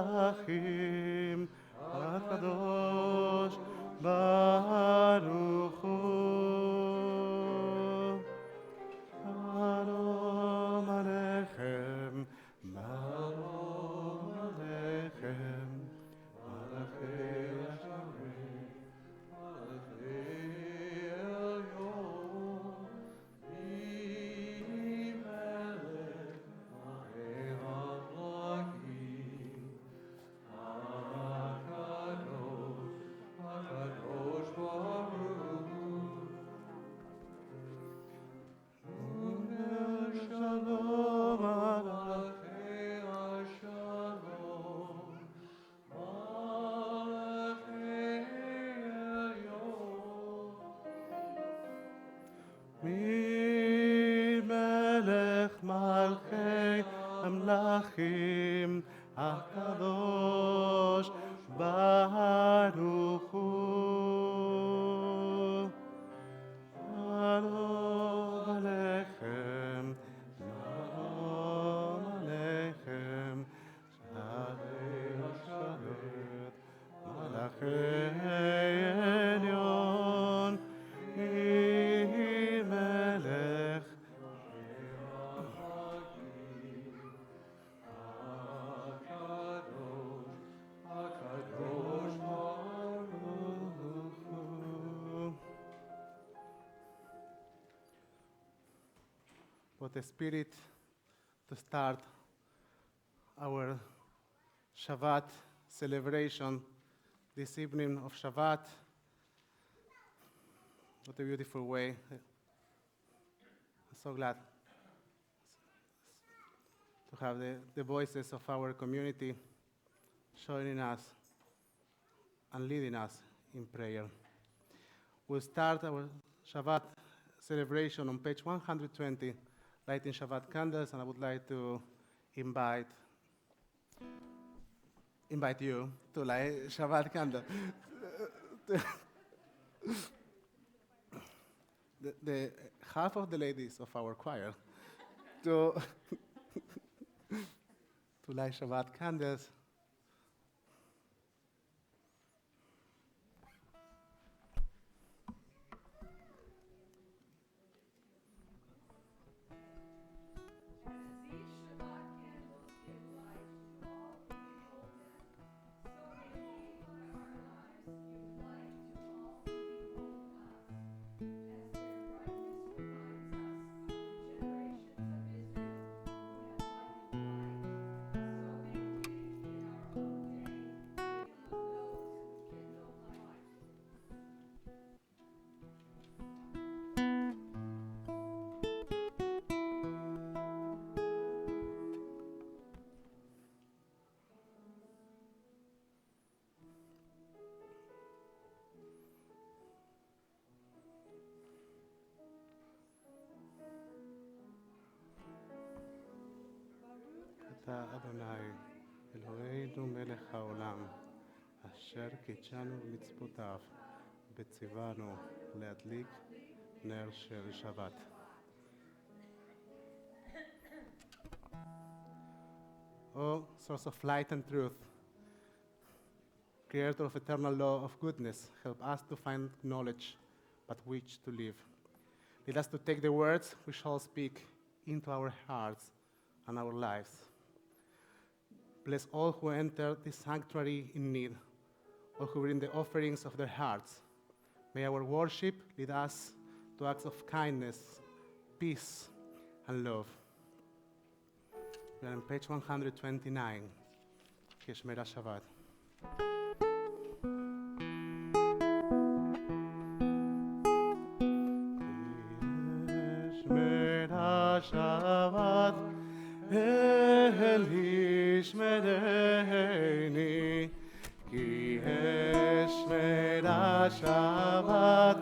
המלאכים הקדוש ברוך הוא. שלום עליכם, שלום עליכם, מלאכי השרת, מלאכי העליון, מי מלך מלכי המלכים, הקדוש, הקדוש ברוך הוא. שלום מלאכי השלום, מלאכי העליון, ממלך מלכי המלכים הקדוש ברוך הוא. שלום עליכם, שלום עליכם, שערי השרת, מלאכי העליון, מלך הקדוש, הקדוש ברוך הוא. What a spirit to start our Shabbat celebration this evening of Shabbat. What a beautiful way. I'm so glad to have the voices of our community joining us and leading us in prayer. We'll start our Shabbat celebration on page 120, lighting Shabbat candles, and I would like to invite you to light Shabbat candle. the half of the ladies of our choir to light Shabbat candles. אתה אדוני, אלוהינו מלך העולם, אשר קידשנו במצוותיו, וציוונו להדליק נר של שבת. O source of light and truth, creator of eternal law of goodness, help us to find knowledge by which to live. Lead us to take the words we shall speak into our hearts and our lives. Bless all who enter this sanctuary in need, all who bring the offerings of their hearts. May our worship lead us to acts of kindness, peace, and love. We are on page 129, Shemera Shabbat. Shemera Shabbat, El Yishmereni, Ki Shemera Shabbat,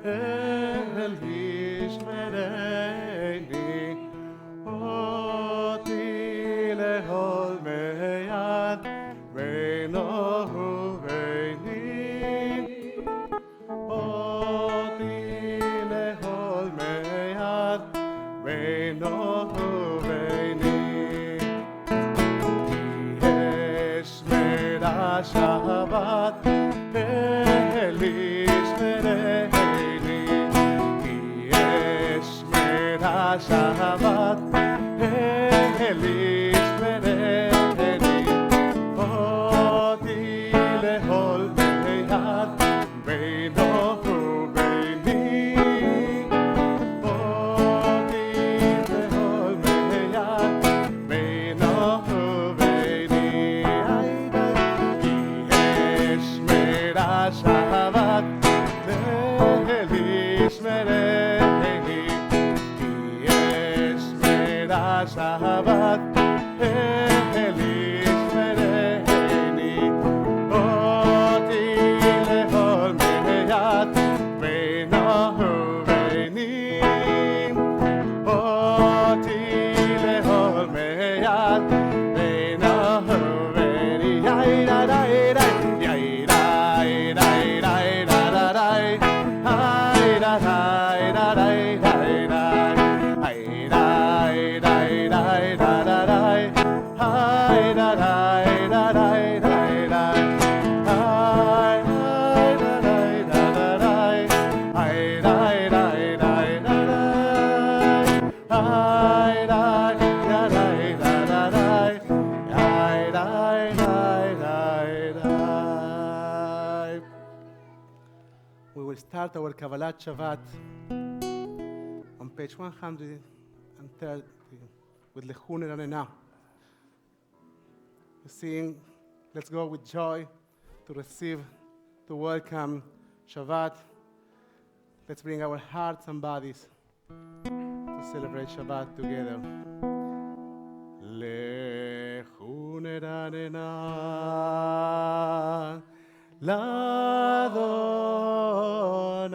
El Yishmereni, Oti lehol meyad, Beino ubeini, Oti lehol meyad, Beino ubeini. Shabbat, Elishmereni, Oti lehol meyad, beino ubeini, Oti lehol meyad, beino ubeini, Yesh mera Shabbat, Elishmereni, Yesh mera Shabbat, Elishmereni, Oti lehol meyad, beino ubeini, Oti lehol meyad, beino ubeini, yai da da da, yai da da da da da da, ai da da da da da da, ai da da da da da da, ai da da da da da da, ai da da da da da, ai da da da da da, ai da da da da da da, ai da da da da. We will start our Kabbalat Shabbat on page 130 with Lechuner Anena. We sing, let's go with joy to receive, to welcome Shabbat. Let's bring our hearts and bodies to celebrate Shabbat together. Lechuner Anena,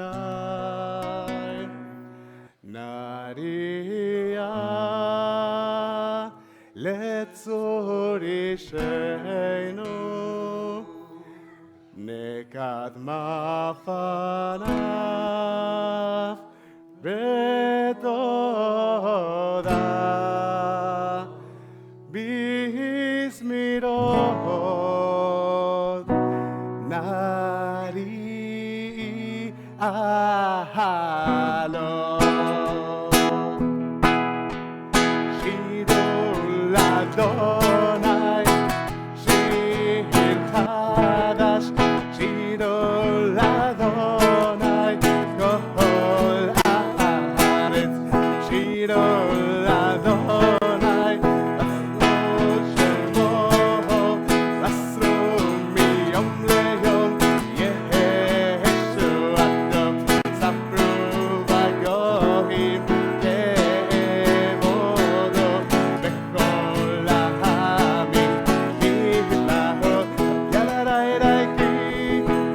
L'Adonai, Nariya, Letzorishenu, Nekad mafanav, Betoda, Bismirot, Nari ahalo, Shirul Adonai, Shir Chadash, Shirul Adonai, Kol haaretz, Shirul Adonai, Asro Shemo, Asro miyom leyom, Yeshuato, Sapru vayohim, Kevodo, Bechol ha'amim, Kilaho, Yalarai ki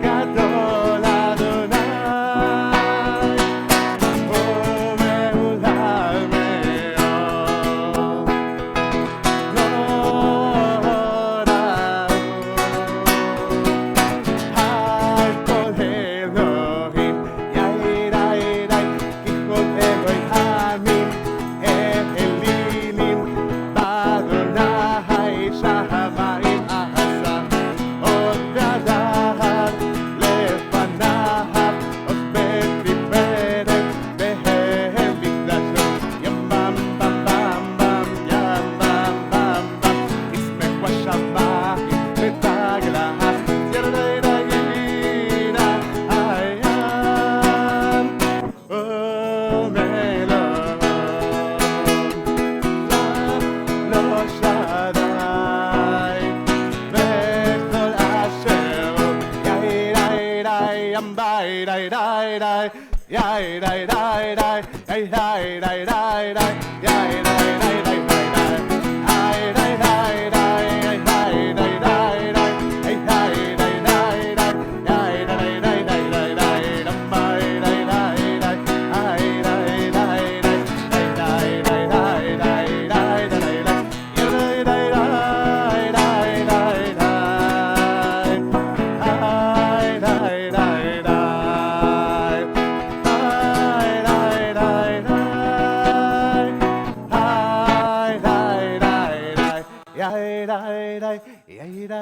gadol Adonai, Umehulal me'od, Har kol Elohim, Yairai, Kikol Elohim, Elilim, Badonai, Shamayim Asa, Od Be'adar, Lefanav, Od Be'tiferet, Be'emikdasho, Yam bam bam bam bam, Yam bam bam bam, Ismech Washamayim, Betaglah, Yadai Yira, Ayam, Omelon, Lo Shaddai, Bechol Asher, Yairai, Ambai, Dai, Dai, Dai, Yairai, Dai, Dai, Yairai, Dai, Dai, Dai, Yairai, Dai, Dai, Dai, Dai, Airai, Dai, Dai, Yairai, Dai, Dai, Dai, Yairai, Dai, Dai, Dai, Yairai, Dai, Dai, Dai, Dai, Ambai, Dai, Dai, Dai, Airai, Dai, Dai, Dai, Dai, Dai,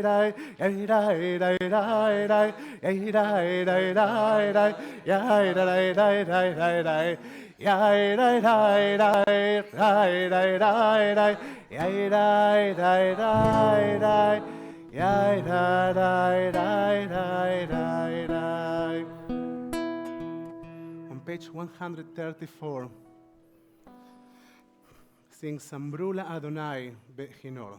Dai, Dai, Dai, Dai, Dai, Yairai, Dai, Dai, Dai, Dai, Dai, Ai, Dai, Dai, Dai, Ai, Dai, Dai, Yai dai dai dai dai dai dai dai yai dai dai dai dai yai dai dai dai dai dai dai. On page 134 sings Sambrula Adonai Bechinor.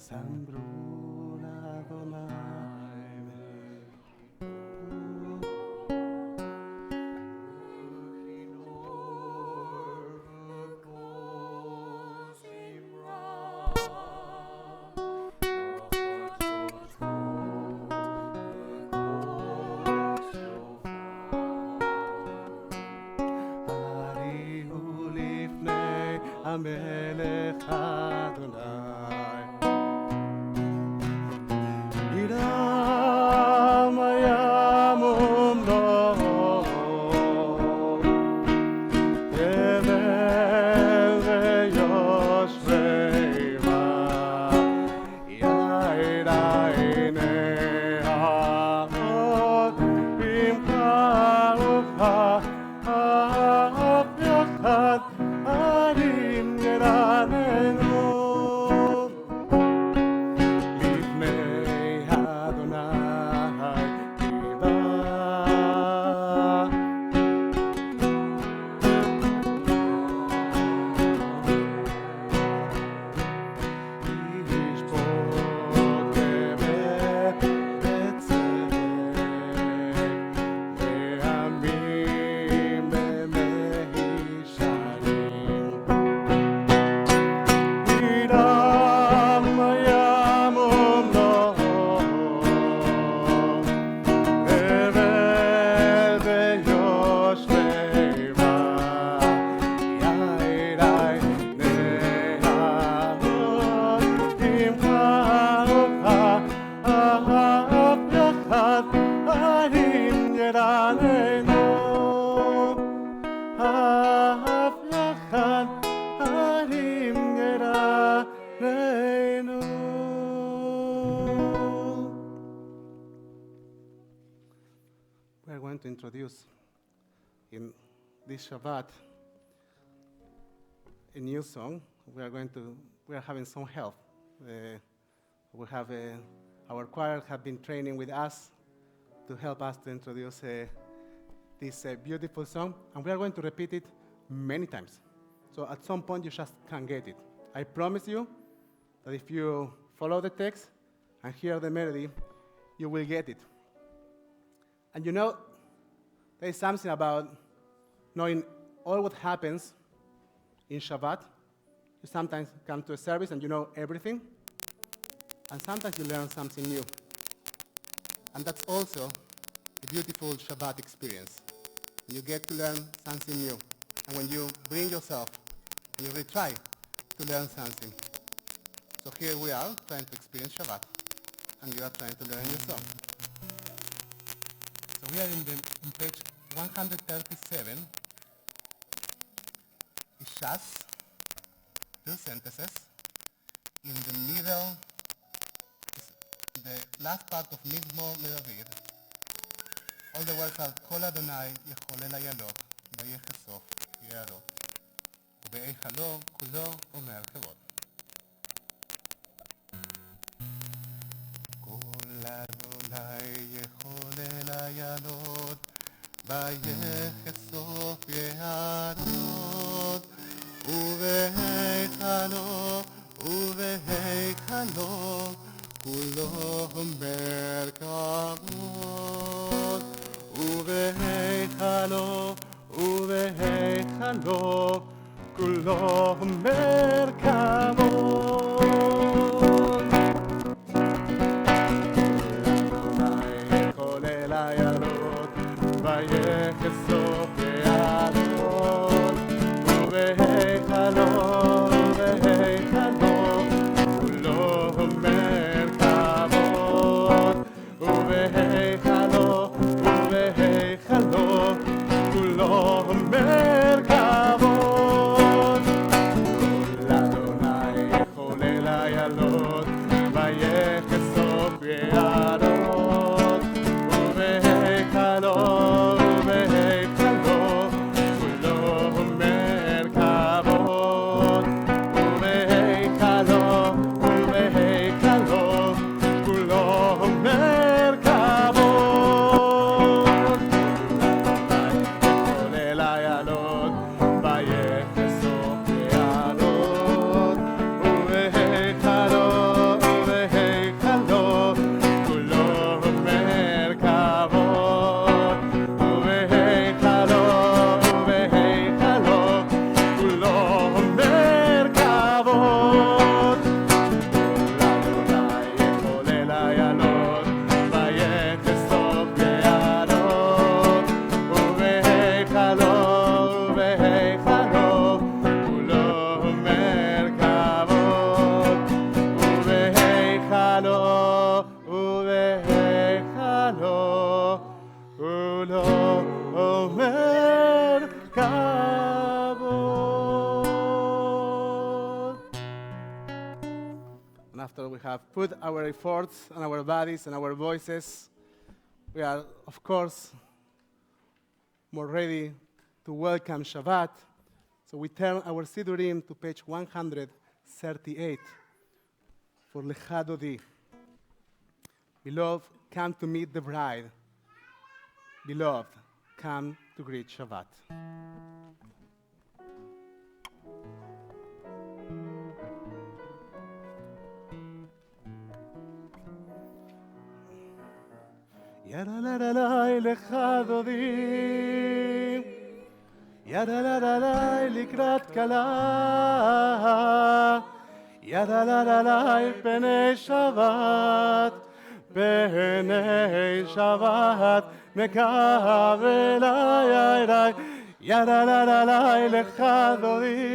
Sambrula Adonai המלך אדוני ירם ימום לו יבל ויושבי בה יאיר עיני האבות במכה ובכה אף יחד ערים גרננו לפני אדוני תיבא ישפוט אמת בצדק ועמים במישרים ירם ימום לו הבל ויושבי בה יאיר עיני האבות במכה ובכה אף יחד ערים גרננו אף יחד ערים גרננו. We are going to introduce in this Shabbat a new song. We are having some help. We have our choir have been training with us to help us to introduce this beautiful song, and we are going to repeat it many times. So at some point you just can get it. I promise you that if you follow the text and hear the melody, you will get it. And you know, there is something about knowing all what happens in Shabbat. You sometimes come to a service and you know everything, and sometimes you learn something new. And that's also a beautiful Shabbat experience. You get to learn something new. And when you bring yourself and you really try to learn something. So here we are trying to experience Shabbat, and you are trying to learn a new song. So we are in page 137. It's Shas, 2 sentences. In the middle is the last part of Mizmor LeDavid. All the words are Kol Adonai Yechol Elayalot, Vayechesov Ye'arot, Ube'eichalo Kulo Omer Cherot. Kol Adonai Yechol Elayalot, Vayechesov Ye'arot, Ube'eichalo Kulo Omer Kavod. ובהיכלו כולו אומר כמון. אדוני כולל עיינות ויחשוף יערות ובהיכלו כולו אומר כמון ובהיכלו כולו אומר כבוד. have put our efforts and our bodies and our voices. We are, of course, more ready to welcome Shabbat. So we turn our Sidurim to page 138 for Lecha Dodi. Beloved, come to meet the bride. Beloved, come to greet Shabbat. Yadalalalai lecha dodi, yadalalalai likrat kala, yadalalalai penei Shabbat, penei Shabbat mekavelai, yadalalalai lecha dodi,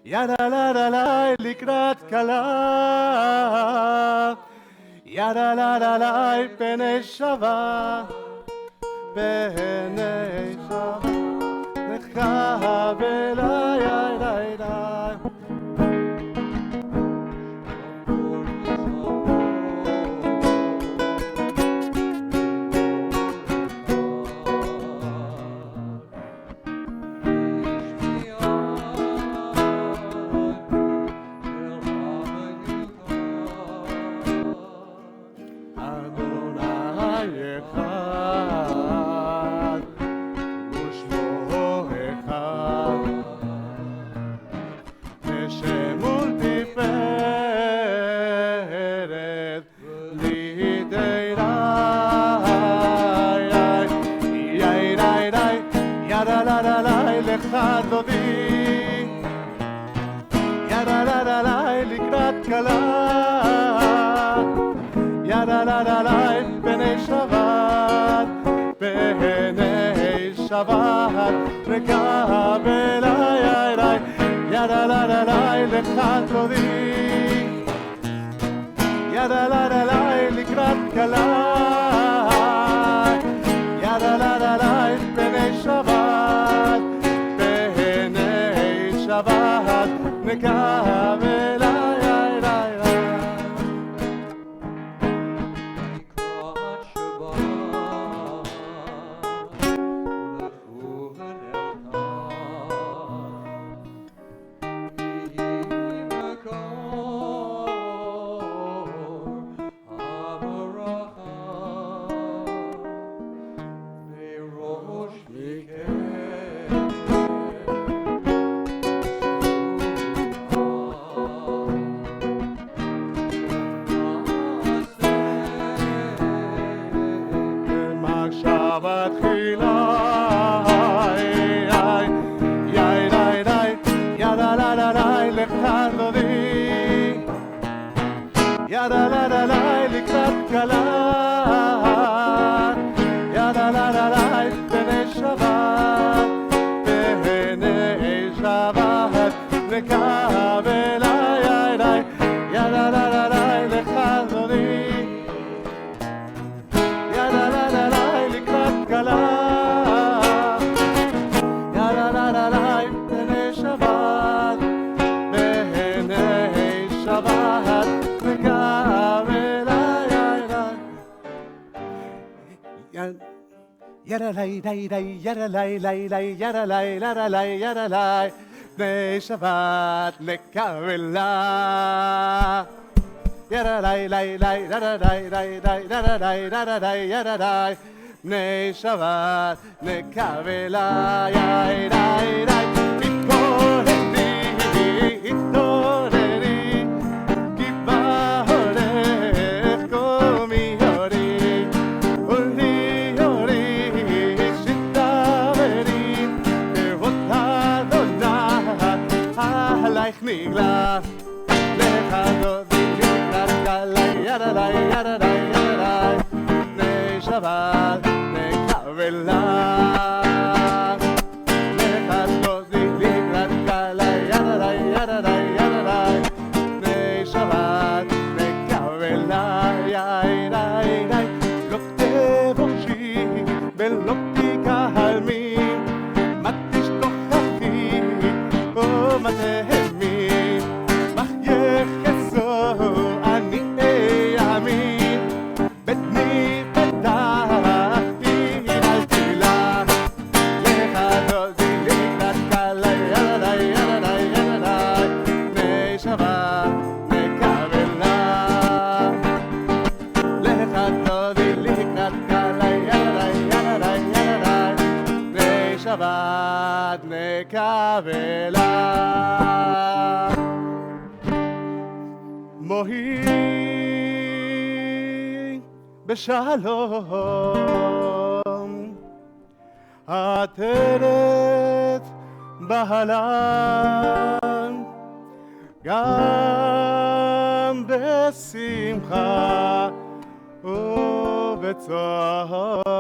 yadalalalai likrat kala. Yada la la la, penei Shabbat, penei Shabbat, lecha velai, לקראת כלה, ידה לה לה לה, פני שבת, פני שבת, מקבל אליי, ידה לה לה לה, לך תודי, ידה לה לה לה, לקראת כלה, ידה לה לה לה, פני שבת, פני שבת, מקבל ידה לה לה לה לקראת כלה, ידה לה לה לה פני שבת, פני שבת מקבל אליי, ידה לה לה לה לך דודי, ידה לה לה לה לקראת כלה, ידה לה לה לה פני שבת, פני שבת yada lay lay lay yada lay lay lay yada lay yada lay yada lay ne Shabbat lekavela yada lay lay lay yada lay lay lay yada lay yada lay yada lay ne Shabbat lekavela yada lay נגלס לך דודי לקראת כלה ידה לי ידה לי ידה לי פני שבת נקבלה לך דודי לקראת כלה ידה לי ידה לי ידה לי פני שבת נקבלה ידה לי לא תבושי ולא תקהלמי מה תשכוחכי ומה תהמי שבת נקבלה מוהי בשלום עטרת בהלן גם בשמחה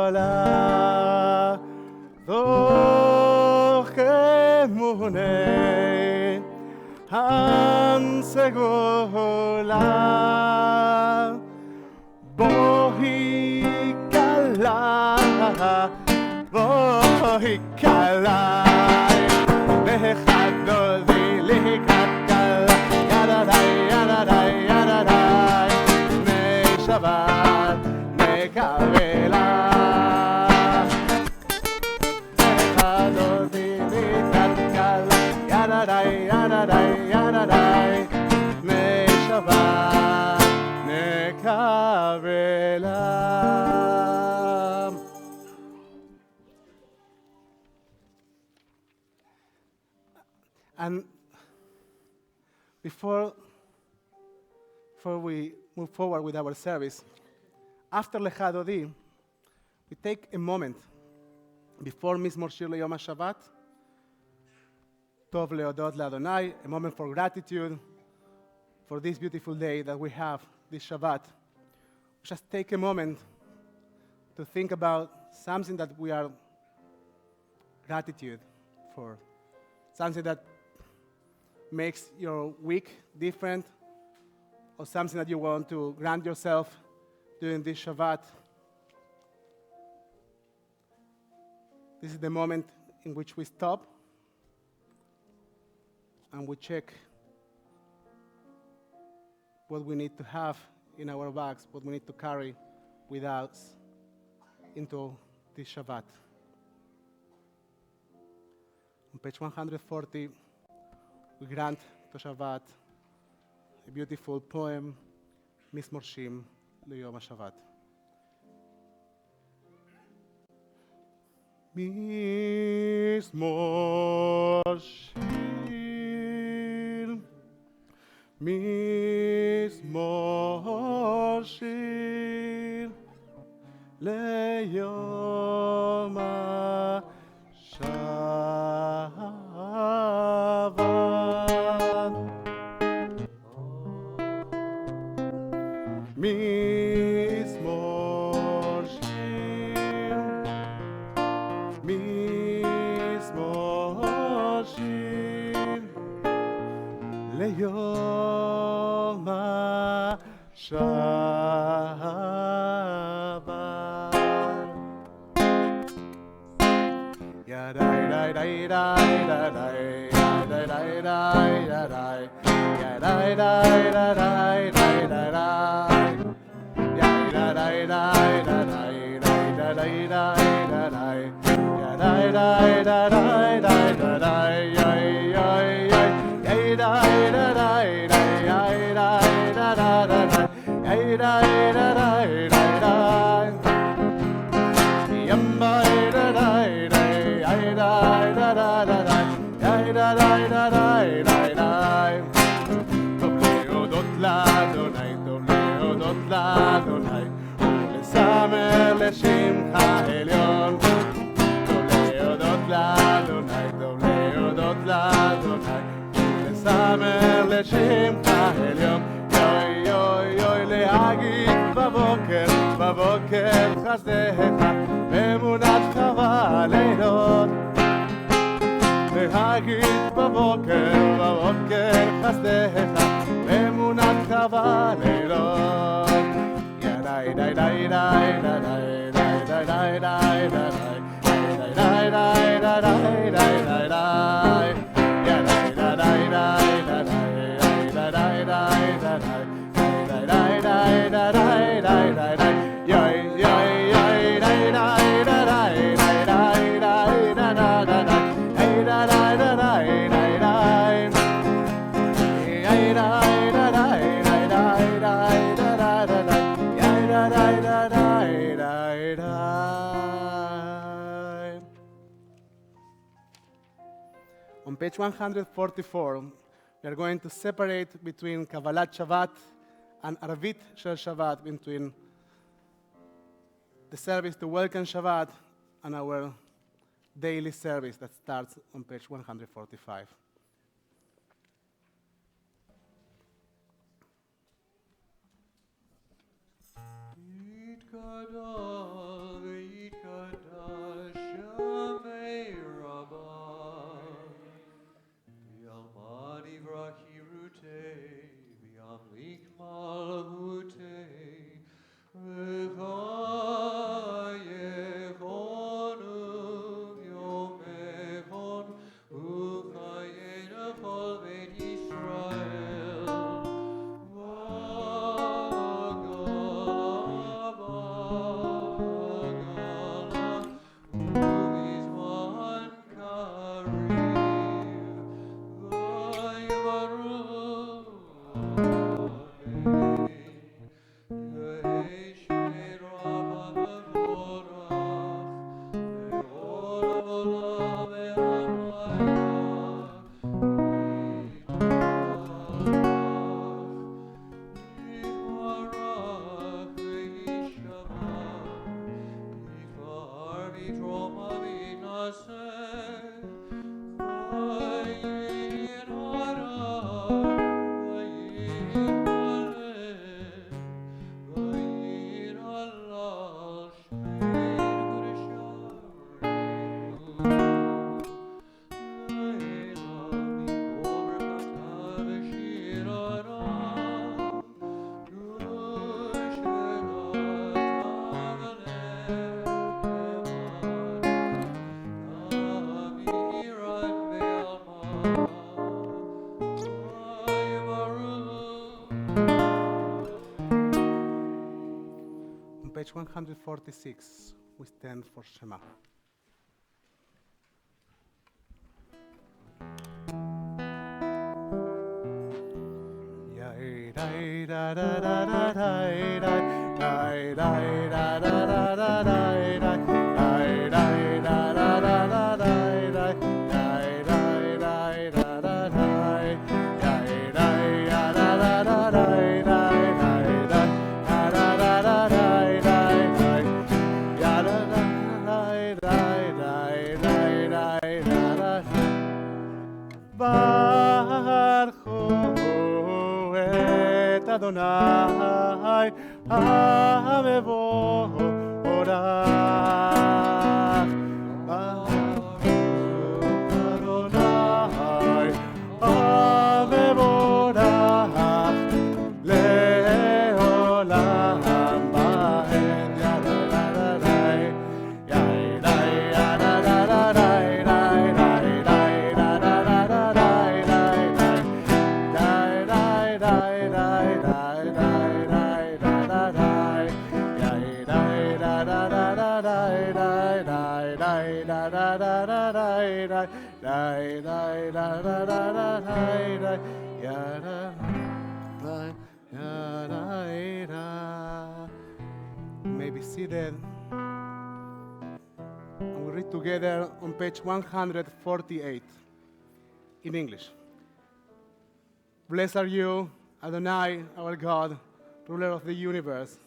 ובצהלה תוך אמונה הסגולה בואי קלה בואי קלה לחדודי לקראת קלה ידדי ידדי ידדי משבת נקבלה לחדודי לקראת קלה ידדי ידדי ידדי משבת נקבלה And before we move forward with our service, after Lecha Dodi, we take a moment before Mizmor Shir Leyom HaShabbat, Tov Leodot LaAdonai, a moment for gratitude for this beautiful day that we have, this Shabbat. Just take a moment to think about something that we are gratitude for, something that makes your week different, or something that you want to grant yourself during this Shabbat. This is the moment in which we stop and we check what we need to have in our bags, what we need to carry with us into this Shabbat. On page 140, we grant to Shabbat a beautiful poem, Mizmor Shir Leyom HaShabbat. Mizmor Shir, Mizmor Shir Leyom HaShabbat. Mizmor Shir, Mizmor Shir Leyom HaShabbat. Yadai dai dai dai dai dai dai dai dai yadai dai dai dai dai dai yadai dai dai dai dai dai dai yadai dai dai dai dai yai yai yai yai dai dai dai yai dai dai dai yai dai dai dai dai yam dai dai dai yai dai dai dai yai dai dai dai dai טוב להודות לאדוני, טוב להודות לאדוני ולזמר לשמך העליון. טוב להודות לאדוני, טוב להודות לאדוני ולזמר לשמך העליון. יוי יוי יוי להגיד בבוקר, בבוקר חסדך באמונתך בלילות. להגיד בבוקר, בבוקר חסדך באמונתך בלילות. ידי די די די די די די די די די די די די די די די ידי די די די די די די די די די די יוי יוי יוי די די די די די די On page 144, we are going to separate between Kabbalat Shabbat and Arvit Shel Shabbat, between the service to welcome Shabbat and our daily service that starts on page 145. On page 146, we stand for Shema. ברכו את אדוני המבורך. ברכו אדוני המבורך לעולם ועד. May be seated. And we read together on page 148 in English. Blessed are you, Adonai, our God, ruler of the universe.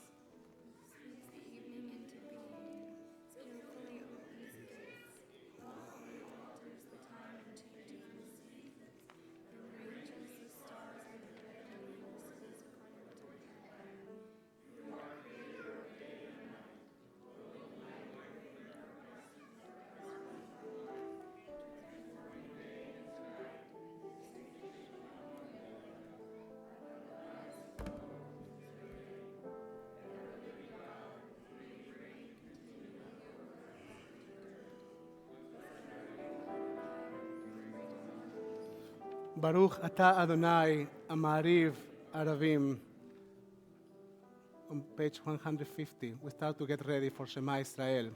Baruch Ata Adonai Amariv Aravim. On page 150, we start to get ready for Shema Israel.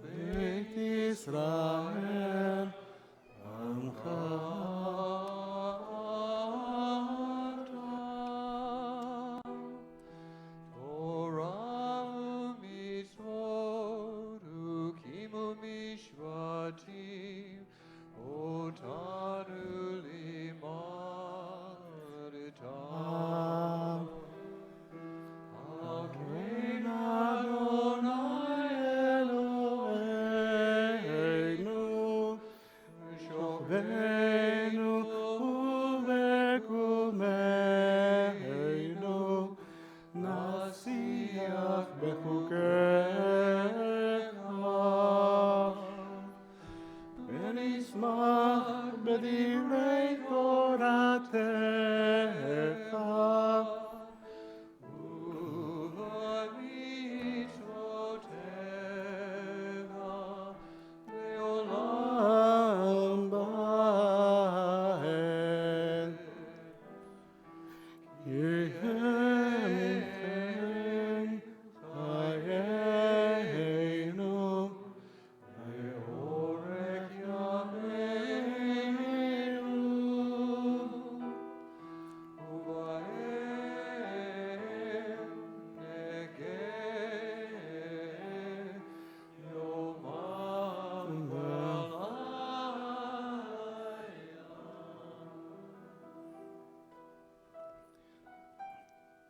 Beit Israel, Amcha Yehem Chayenu Leorech Yameinu Uvahem Negeh Yomam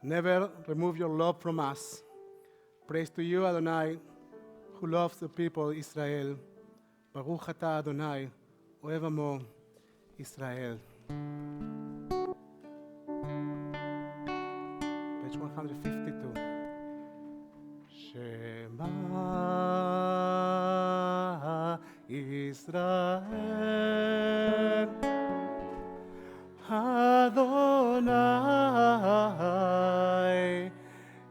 Never remove your love from us. Praise to you, Adonai, who loves the people Israel. Baruch atah Adonai, ohev amo Israel. Page 152. Shema Israel, Adonai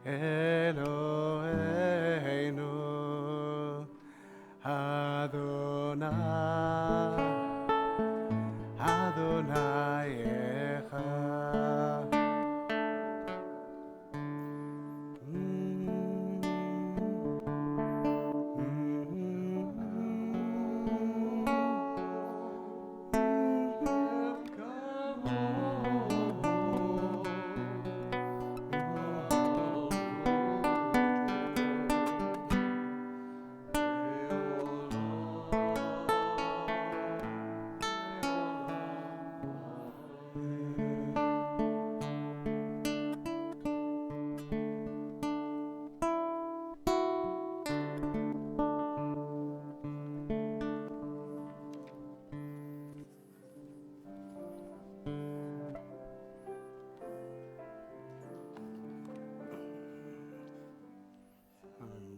Eloheinu, Adonai, Adonai Echad.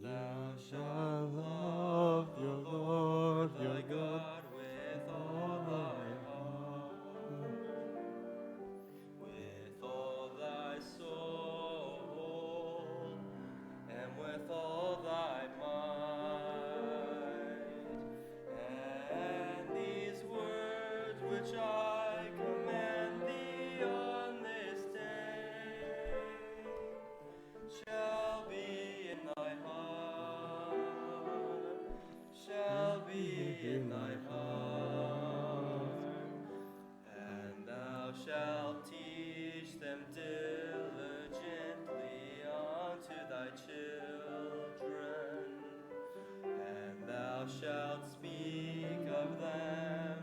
Thou shalt love your Lord thy God with all thy heart, with all thy soul, and with all thy might. And these words which I command thee on this day shall be in thy heart, shall be in thy heart, and thou shalt teach them diligently unto thy children, and thou shalt speak of them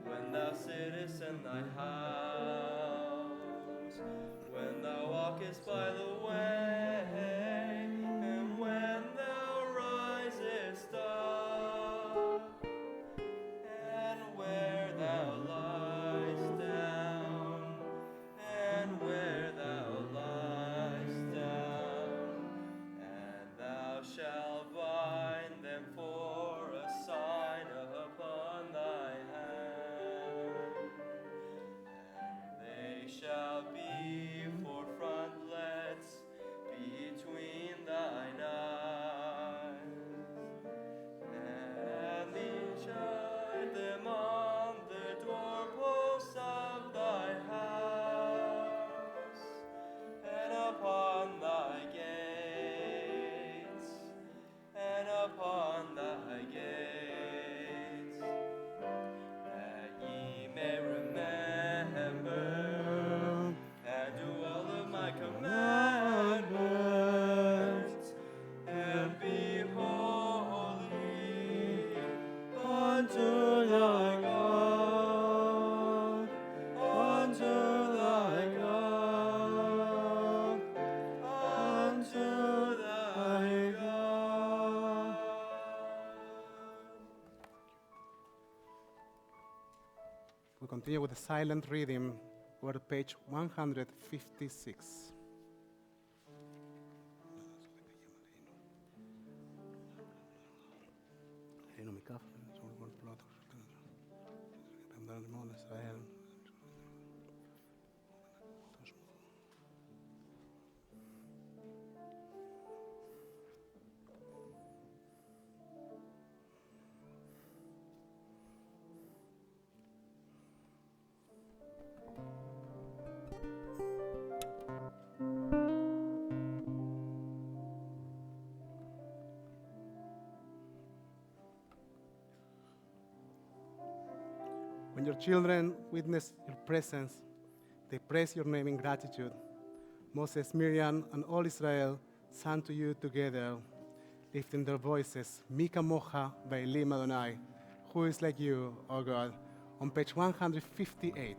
when thou sittest in thy house, when thou walkest by the way, and when thou risest up, and where thou liest down, and where thou liest down, and thou shalt bind them for a sign upon thy hand, and they shall be for frontlets between thine eyes, and thee shall write them on the doorposts of thy house, and upon thy gates, and upon thy gates, that ye may remember and do all of my commandments, and be holy unto thy God, unto thy God, unto thy God. We continue with the silent reading. We're at page 156. When your children witness your presence, they praise your name in gratitude. Moses, Miriam, and all Israel sang to you together, lifting their voices, Mi kamocha ve'elim Adonai, who is like you, O God, on page 158.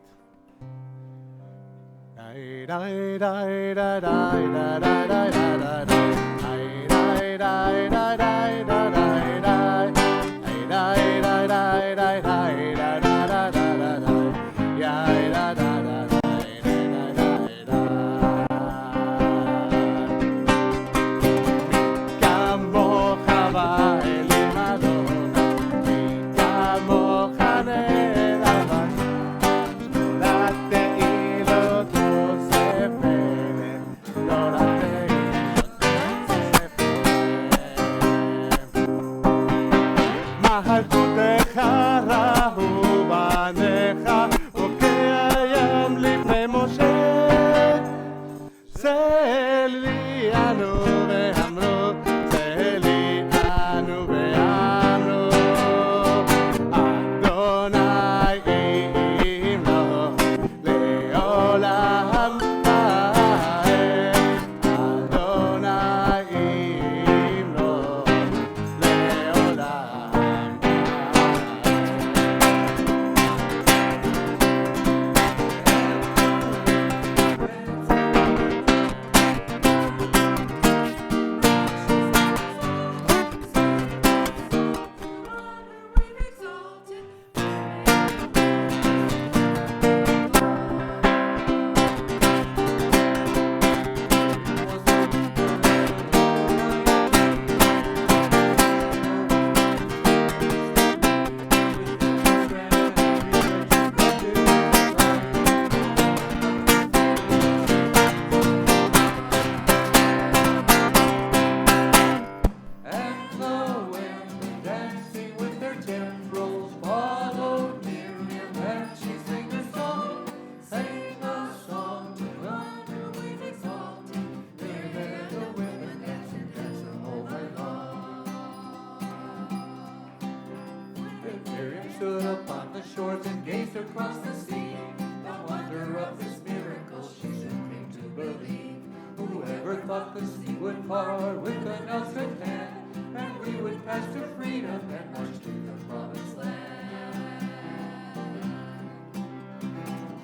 Stood upon the shores and gazed across the sea. The wonder of this miracle she soon came to believe. Whoever thought the sea would part with an outstretched hand, and we would pass to freedom and march to the promised land.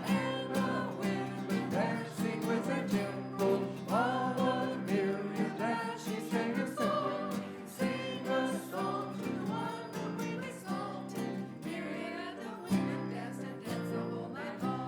And the women dancing with their timbrels followed Miriam as she sang a song. Sing a song to the one who really exalted. Miriam and the women danced and danced the whole night long.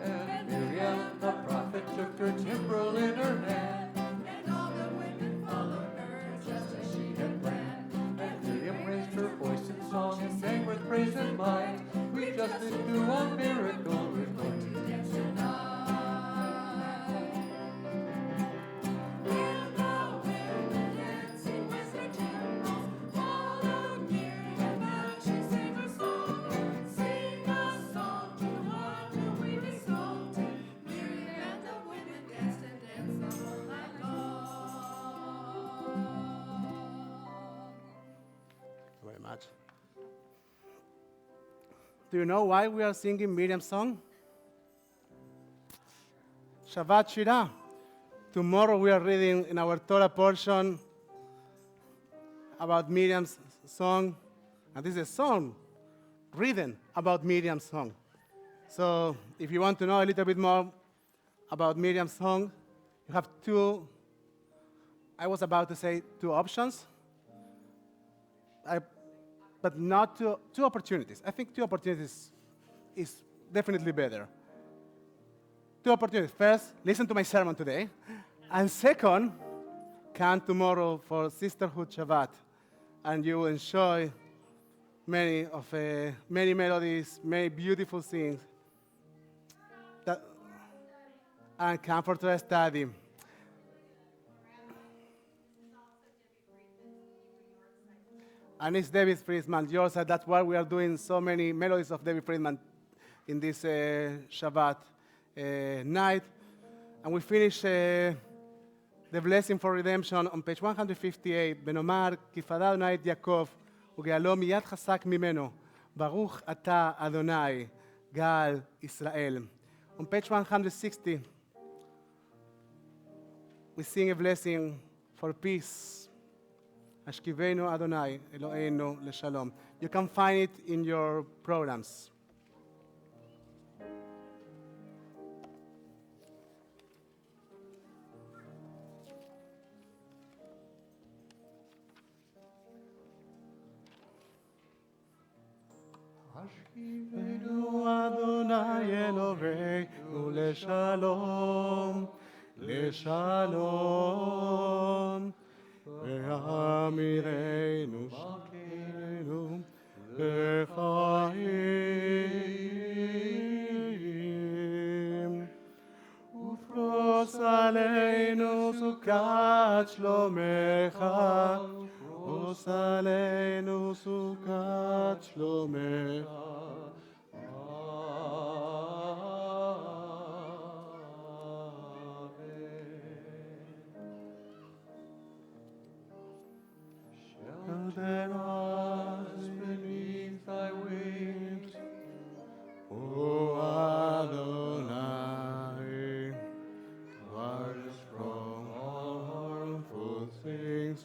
And Miriam the prophet took her timbrel in her hand, and all the women followed her just as she had planned. And Miriam raised her voice in song and sang with praise and might. We just did do a miracle, we're going to dance tonight. And the women dancing with their timbrels followed Miriam as she sang her song. Sing a song to the one who we've exalted. Miriam and the women danced and danced the whole night long. Thank you very much. Do you know why we are singing Miriam's song? Shabbat Shirah. Tomorrow we are reading in our Torah portion about Miriam's song. And this is a song written about Miriam's song. So if you want to know a little bit more about Miriam's song, you have I was about to say two options. But not two opportunities. I think two opportunities is definitely better. Two opportunities. First, listen to my sermon today. And second, come tomorrow for Sisterhood Shabbat. And you will enjoy many melodies, many beautiful things. And come for to study. And it's David Friedman, yours. That's why we are doing so many melodies of David Friedman in this Shabbat night. And we finish the blessing for redemption on page 158. Benomar, Kifadad Night Yaakov, וגאלו מיד חזק ממנו. ברוך אתה אדוני, גאל ישראל. On page 160, we sing a blessing for peace. Ashkivenu Adonai, Eloheinu leshalom. You can find it in your programs. Ashkivenu Adonai Eloheinu leshalom, leshalom. Ve'amirenu shakenu lechaim. Ufros aleinu sukat shlomecha, ufros aleinu sukat shlomecha. Shelter us beneath thy wings, O Adonai, guard us from harmful things.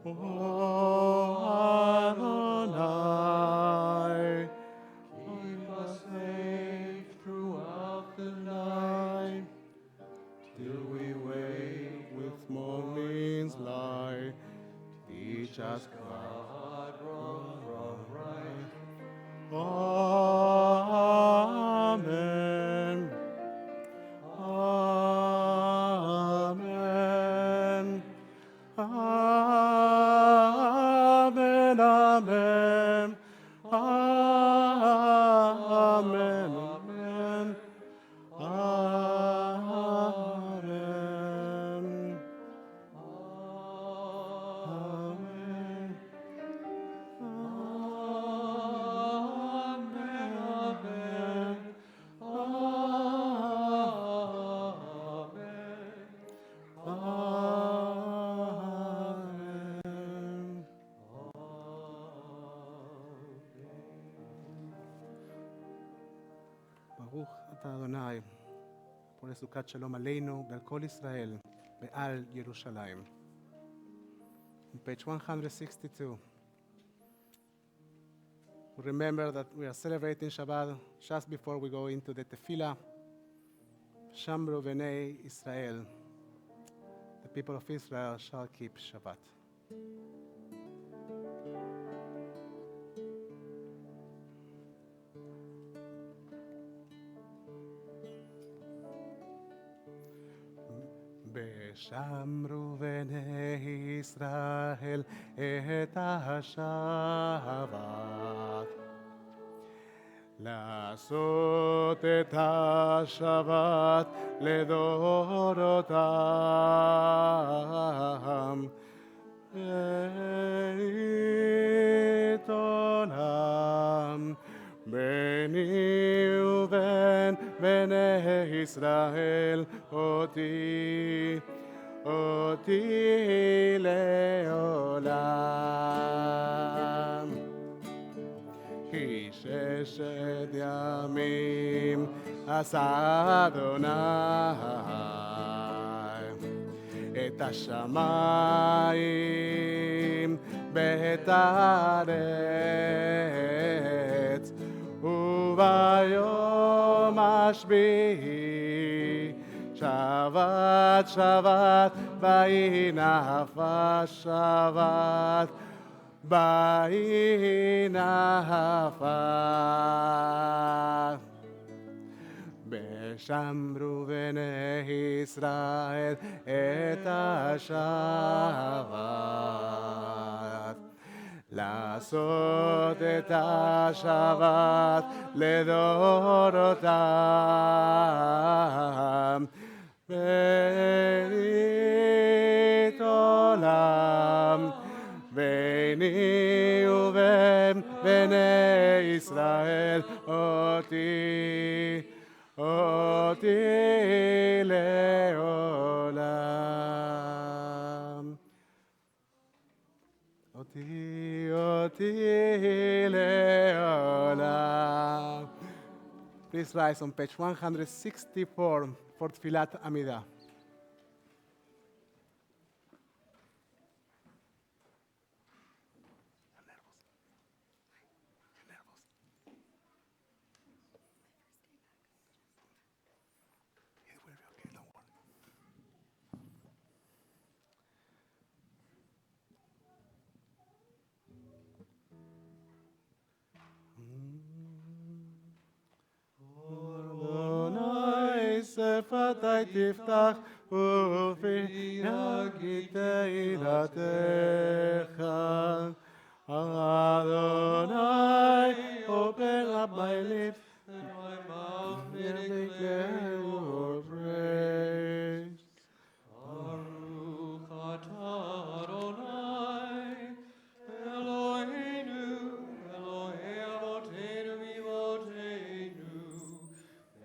O Adonai, keep us safe throughout the night, till we wake with morning's light. Teach us God from right. Amen. Amen. Amen. Amen. Amen. Amen. Amen. Amen. ברוך אתה אדוני, פועל סוכת שלום עלינו ועל כל ישראל ועל ירושלים. On page 162, we remember that we are celebrating Shabbat just before we go into the tefillah. Shamru B'nei Israel, the people of Israel shall keep Shabbat. ושמרו בני ישראל את השבת, לעשות את השבת לדורותם, ברית עולם ביני ובין בני ישראל אותי לעולם. כי ששת ימים עשה אדוני את השמיים ואת הארץ, וביום השביעי שבת שבת ויהי נפש שבת ויהי נפש. ושמרו בני ישראל את השבת, לעשות את השבת לדורותם, ברית עולם ביני ובין בני ישראל אותי לעולם. אותי לעולם. Please rise on page 164 for תפילת עמידה. אדוני שפתי תפתח ופי יגיד תהילתך. Adonai, open up my lips, and my mouth may and declare declare your your praise. praise. Baruch atah Adonai, Eloheinu, Elohei Avotenu Mivotenu,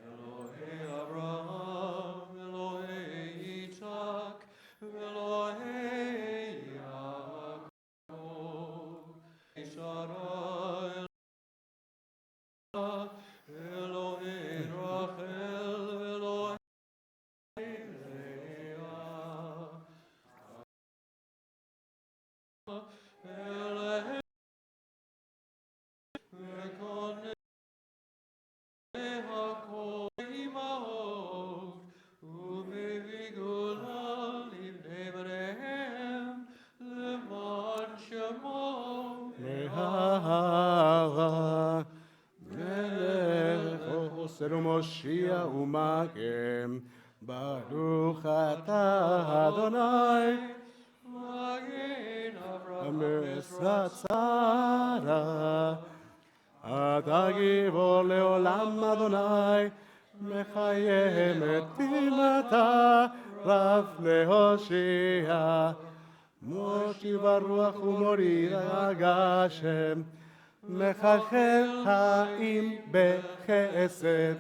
Elohei Abraham, Elohei Yitzhak, Elohei Yaakov. Shara Elohei Rachel, Elohei Leah, Elohei Mekonei Hakol Imahot, Umevi Gula Livnei Bneihem, Leman Shemo מאהבה מלך חוסר ומושיע ומגן, ברוך אתה אדוני Magen Avraham המשרת שרה. אתה גיבור לעולם אדוני, מחיה מתים אתה, רב להושיע. מושיב הרוח ומוריד הגשם, מחלחל חיים בחסד,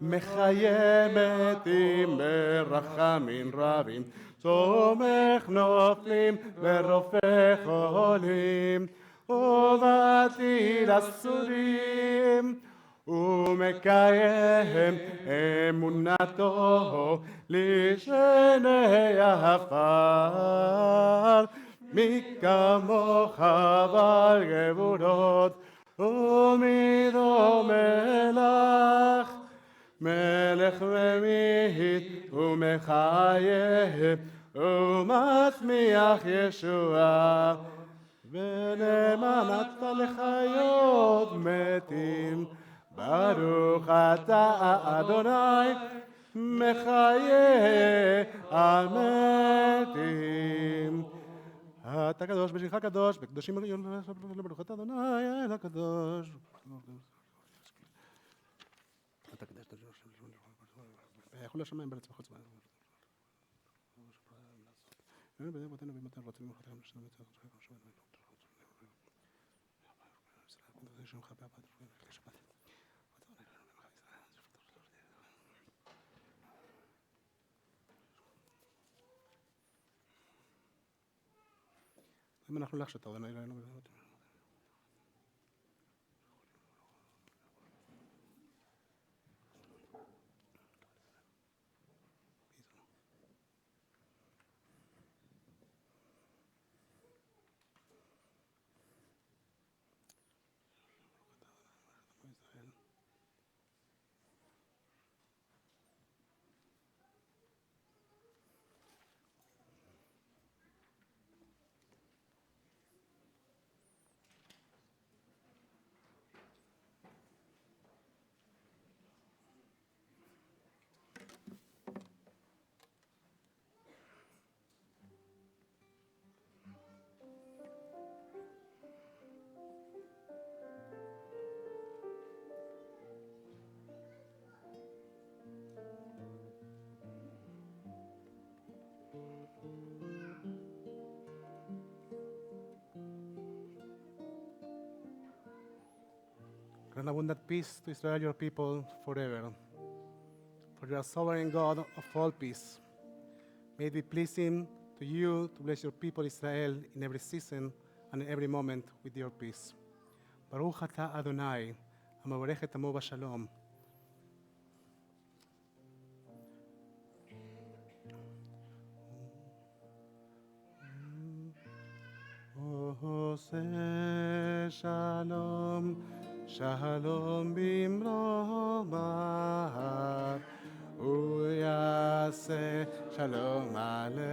מחיה מתים ברחמים רבים, צומח נופלים ורופא חולים, ובעתיד אסורים, ומקיים אמונתו לשני עפר. מי כמוך בעל גבורות ומדומה לך, מלך ומית ומחייב ומצמיח ישועה, ונאמנת לחיות מתים. ברוך אתה אדוני מחיה המתים. אתה קדוש בשמך קדוש, בקדושים לברוך אתה אדוני אל הקדוש. אתה קדוש, יכול לשמיים בארץ וחוץ בארץ. אם אנחנו לחשת, אדוני אלוהינו. Grant abundant peace to Israel, your people, forever. For you are sovereign God of all peace. May it be pleasing to you to bless your people Israel in every season and every moment with your peace. Baruch atah Adonai, המברך את עמו בשלום. עושה שלום, שלום במרומיו, הוא יעשה שלום עלינו,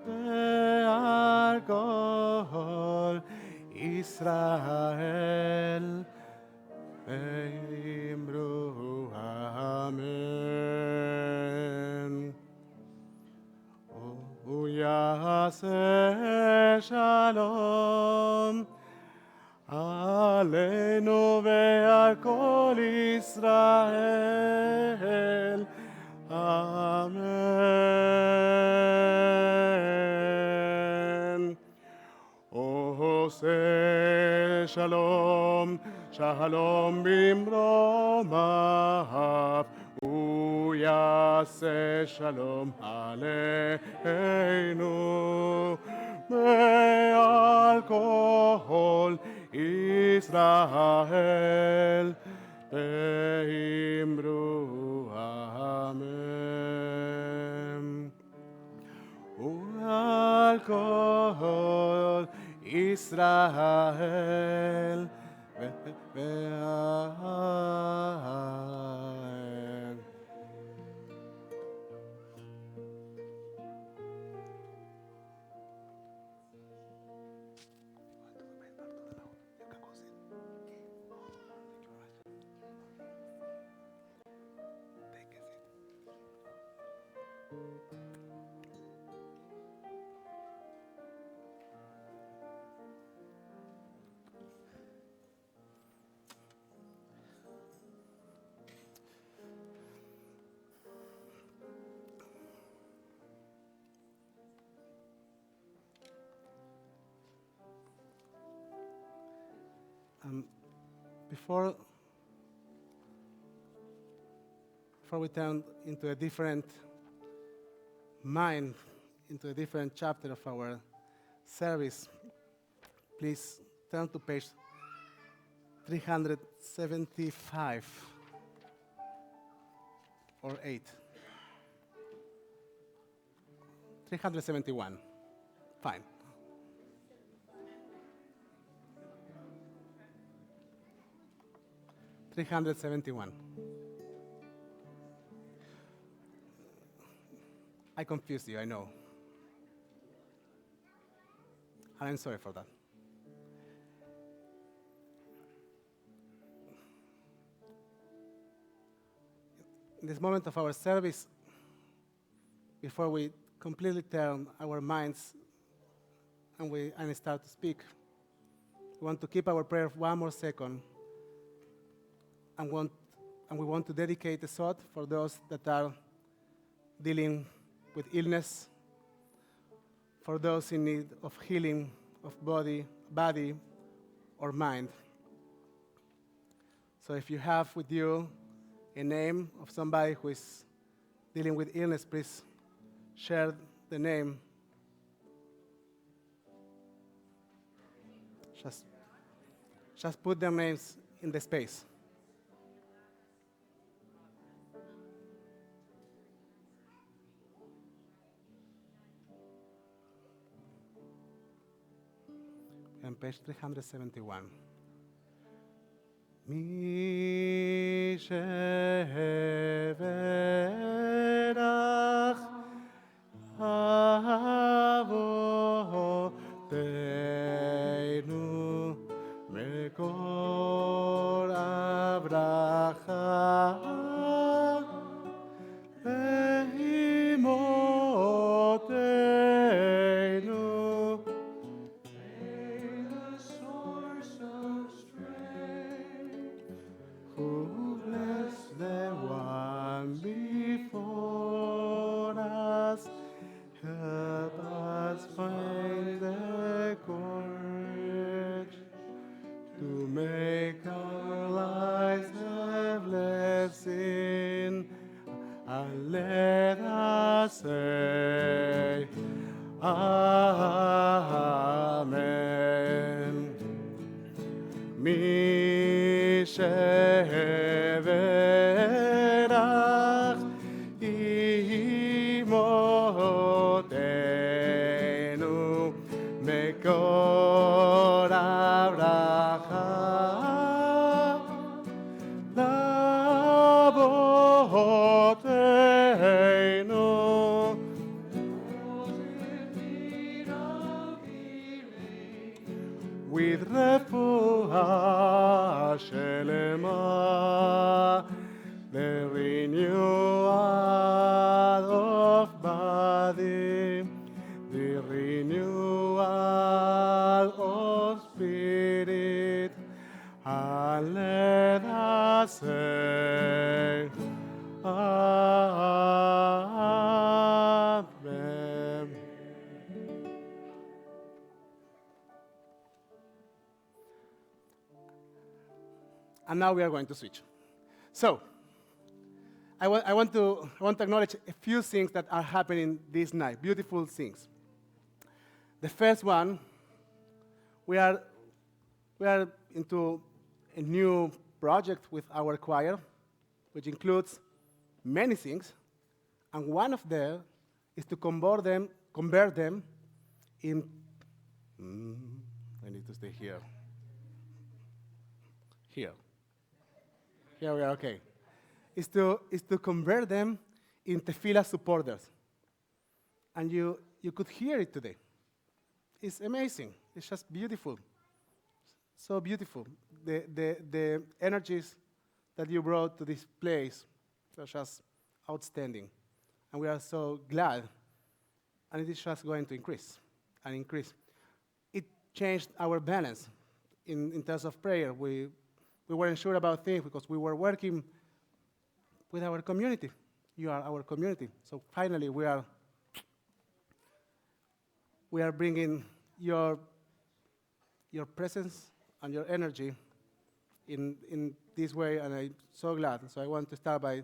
ועל כל ישראל, ואמרו אמן. הוא יעשה שלום עלינו ועל כל ישראל, אמן. עושה שלום, שלום במרומיו, הוא יעשה שלום עלינו ועל כל ישראל, ואמרו אמן. ועל כל ישראל, ואמן. Before we turn into a different mind, into a different chapter of our service, please turn to page 375 or 8. 371. Fine. $371. I confused you, I know. And I'm sorry for that. In this moment of our service, before we completely turn our minds and start to speak, we want to keep our prayer one more second. And we want to dedicate a thought for those that are dealing with illness, for those in need of healing of body or mind. So if you have with you a name of somebody who is dealing with illness, please share the name. Just put their names in the space. On page 371. מי שברך אבותינו מקור הברכה ואמותינו before us, help us find the courage to make our lives a blessing. שברך אמותינו מקור הברכה לאבותינו with רפואה שלמה, the renewal of body, the renewal of spirit, and let us say, Amen. And now we are going to switch. So, I want to acknowledge a few things that are happening this night, beautiful things. The first one, we are into a new project with our choir, which includes many things, and one of them is to convert them in. I need to stay here. Here we are, okay. Is to convert them in tefillah supporters. And you could hear it today. It's amazing. It's just beautiful. So beautiful. The energies that you brought to this place are just outstanding. And we are so glad. And it is just going to increase and increase. It changed our balance in terms of prayer. We weren't sure about things because we were working with our community. You are our community. So finally, we are bringing your presence and your energy in this way, and I'm so glad. So I want to start by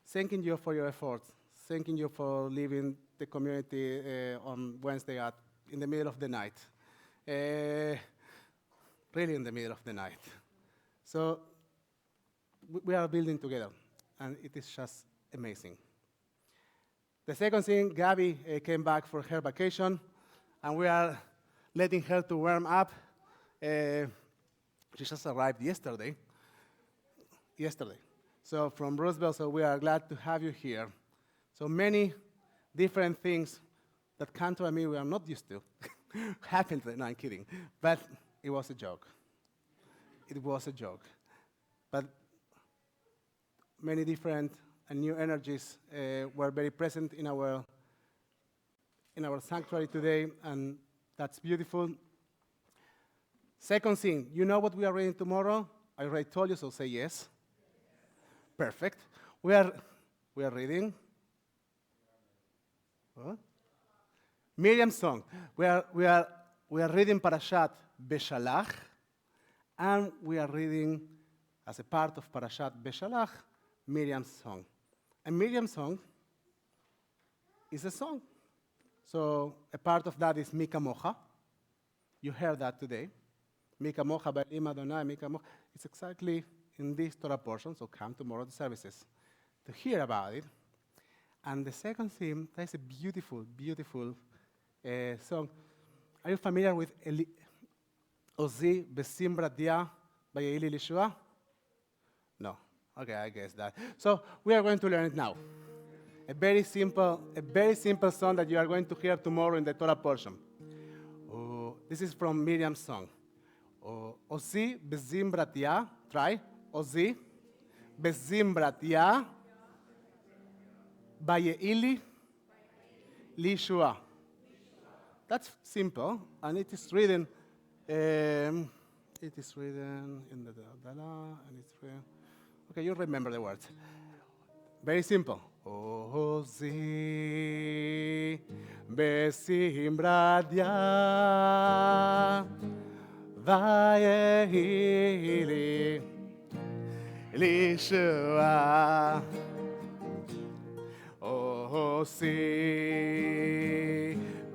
thanking you for your efforts, thanking you for leaving the community on Wednesday in the middle of the night. Really in the middle of the night. So we are building together, and it is just amazing. The second thing, Gabby came back for her vacation, and we are letting her to warm up. She just arrived yesterday. So from Roosevelt, so we are glad to have you here. So many different things that come to me we are not used to happened today. No, I'm kidding. But it was a joke. It was a joke. But many different and new energies were very present in our sanctuary today, and that's beautiful. Second thing, you know what we are reading tomorrow? I already told you, so say yes. Perfect. We are reading Miriam's song. We are reading Parashat Beshalach, and we are reading, as a part of Parashat Beshalach, Miriam's song. And Miriam's song is a song. So a part of that is Mika Mocha. You heard that today. Mika Mocha by Im Adonai, Mika Mocha. It's exactly in this Torah portion, so come tomorrow to services to hear about it. And the second theme, that is a beautiful, beautiful song. Are you familiar with Ozi Besim Dia by Eli Lishua? No. Okay, I guess that. So we are going to learn it now. A very simple song that you are going to hear tomorrow in the Torah portion. This is from Miriam's song. Ozi Bezimbratia. Try. Ozi Bezimbratia. Bayeili Lishua. That's simple, and it is written. It is written in the Dala, and it's written. Okay, you remember the words. Very simple. Ozi Besimbradia Vayeili Lishua. Ozi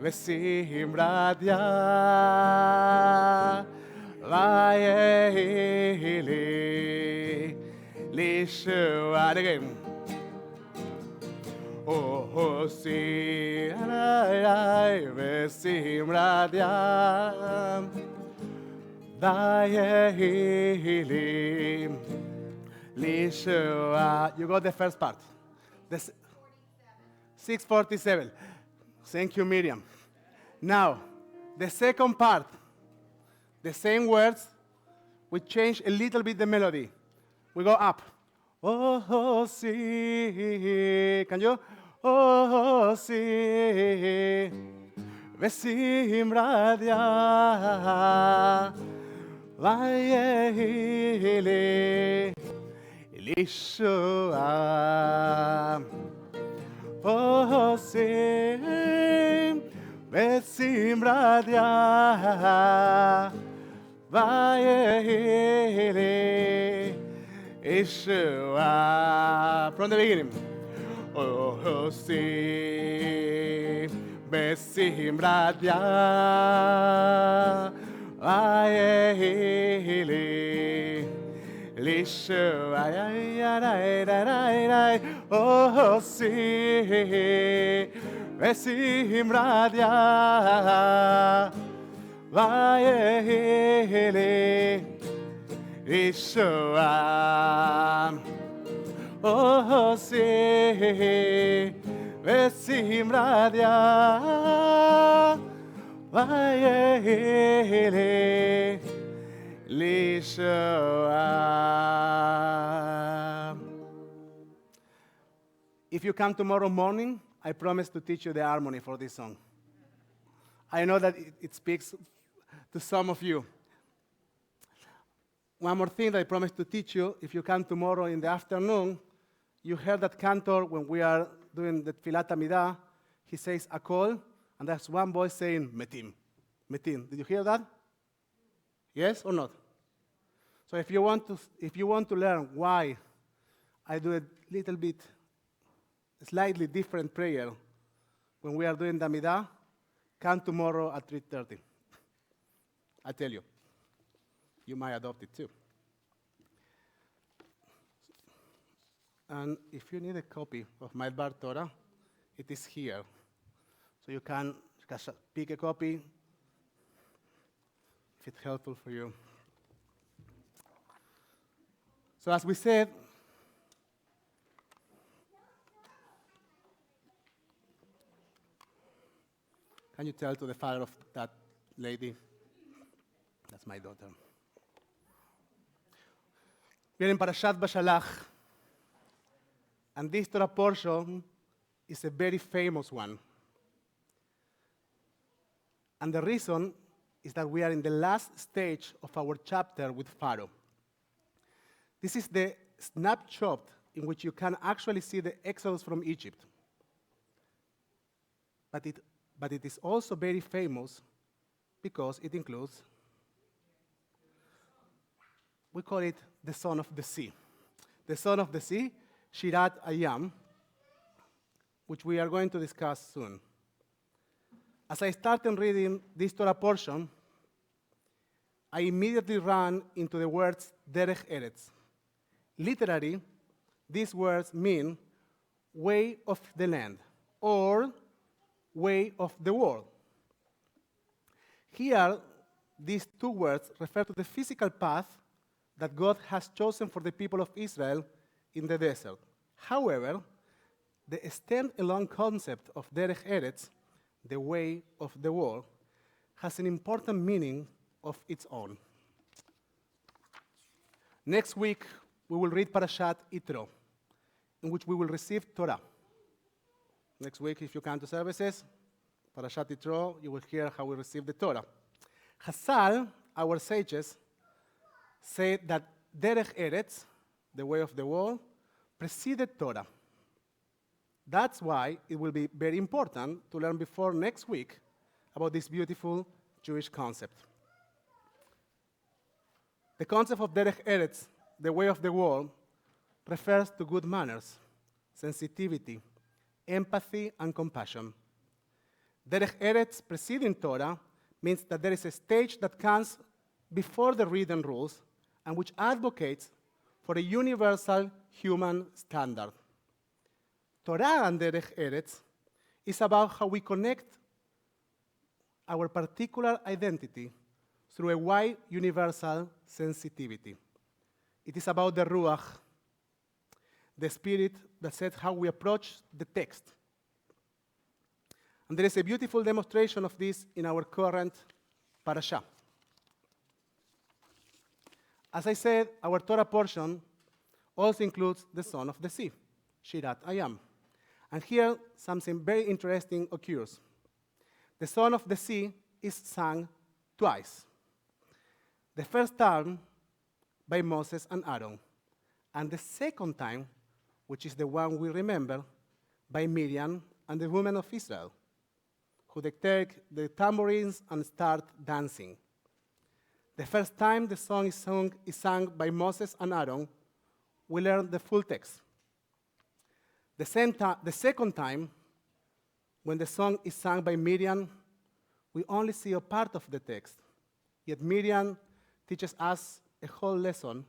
Besimbradia Vayeili Lishua. And again. Hosi alai vesim radiam Vayehilim Lishua. You got the first part. The 647. Thank you, Miriam. Now, the second part, the same words, we change a little bit the melody. We go up. Oh, see. Can you? Oh, see. Vesim radia. Vayehile. Lishua. Oh, see. Vesim radia. Vayehile. Yeshua. From the beginning. Oh, see, Besim Radia, Ayehili, Yeshua. Oh, see, Besim Radia, Ayehili, Yeshua. Oh, see, Vesim Radia, Vayehile, Lishua. If you come tomorrow morning, I promise to teach you the harmony for this song. I know that it speaks to some of you. One more thing that I promise to teach you, if you come tomorrow in the afternoon, you heard that cantor when we are doing the Tfilat Amidah, he says a call, and there's one voice saying, Metim, Metim. Did you hear that? Yes or not? So if you want to learn why I do a little bit, slightly different prayer when we are doing the Amidah, come tomorrow at 3:30. I tell you. You might adopt it too. And if you need a copy of my Bar Torah, it is here. So you can pick a copy if it's helpful for you. So as we said, can you tell to the father of that lady? That's my daughter. We're in Parashat Bashalach, and this Torah portion is a very famous one. And the reason is that we are in the last stage of our chapter with Pharaoh. This is the snapshot in which you can actually see the exodus from Egypt. But it is also very famous because it includes, we call it the Son of the Sea. The Son of the Sea, Shirat Ayam, which we are going to discuss soon. As I started reading this Torah portion, I immediately ran into the words Derech Eretz. Literally, these words mean way of the land or way of the world. Here, these two words refer to the physical path that God has chosen for the people of Israel in the desert. However, the stand-alone concept of Derech Eretz, the way of the world, has an important meaning of its own. Next week, we will read Parashat Yitro, in which we will receive Torah. Next week, if you come to services, Parashat Yitro, you will hear how we receive the Torah. Chazal, our sages, say that Derech Eretz, the way of the world, preceded Torah. That's why it will be very important to learn before next week about this beautiful Jewish concept. The concept of Derech Eretz, the way of the world, refers to good manners, sensitivity, empathy, and compassion. Derech Eretz preceding Torah means that there is a stage that comes before the written rules and which advocates for a universal human standard. Torah and Derech Eretz is about how we connect our particular identity through a wide universal sensitivity. It is about the Ruach, the spirit that says how we approach the text. And there is a beautiful demonstration of this in our current parasha. As I said, our Torah portion also includes the Son of the Sea, Shirat Ayam. And here, something very interesting occurs. The Son of the Sea is sung twice. The first time by Moses and Aaron, and the second time, which is the one we remember, by Miriam and the women of Israel, who they take the tambourines and start dancing. The first time the song is sung by Moses and Aaron, we learn the full text. The second time, when the song is sung by Miriam, we only see a part of the text. Yet Miriam teaches us a whole lesson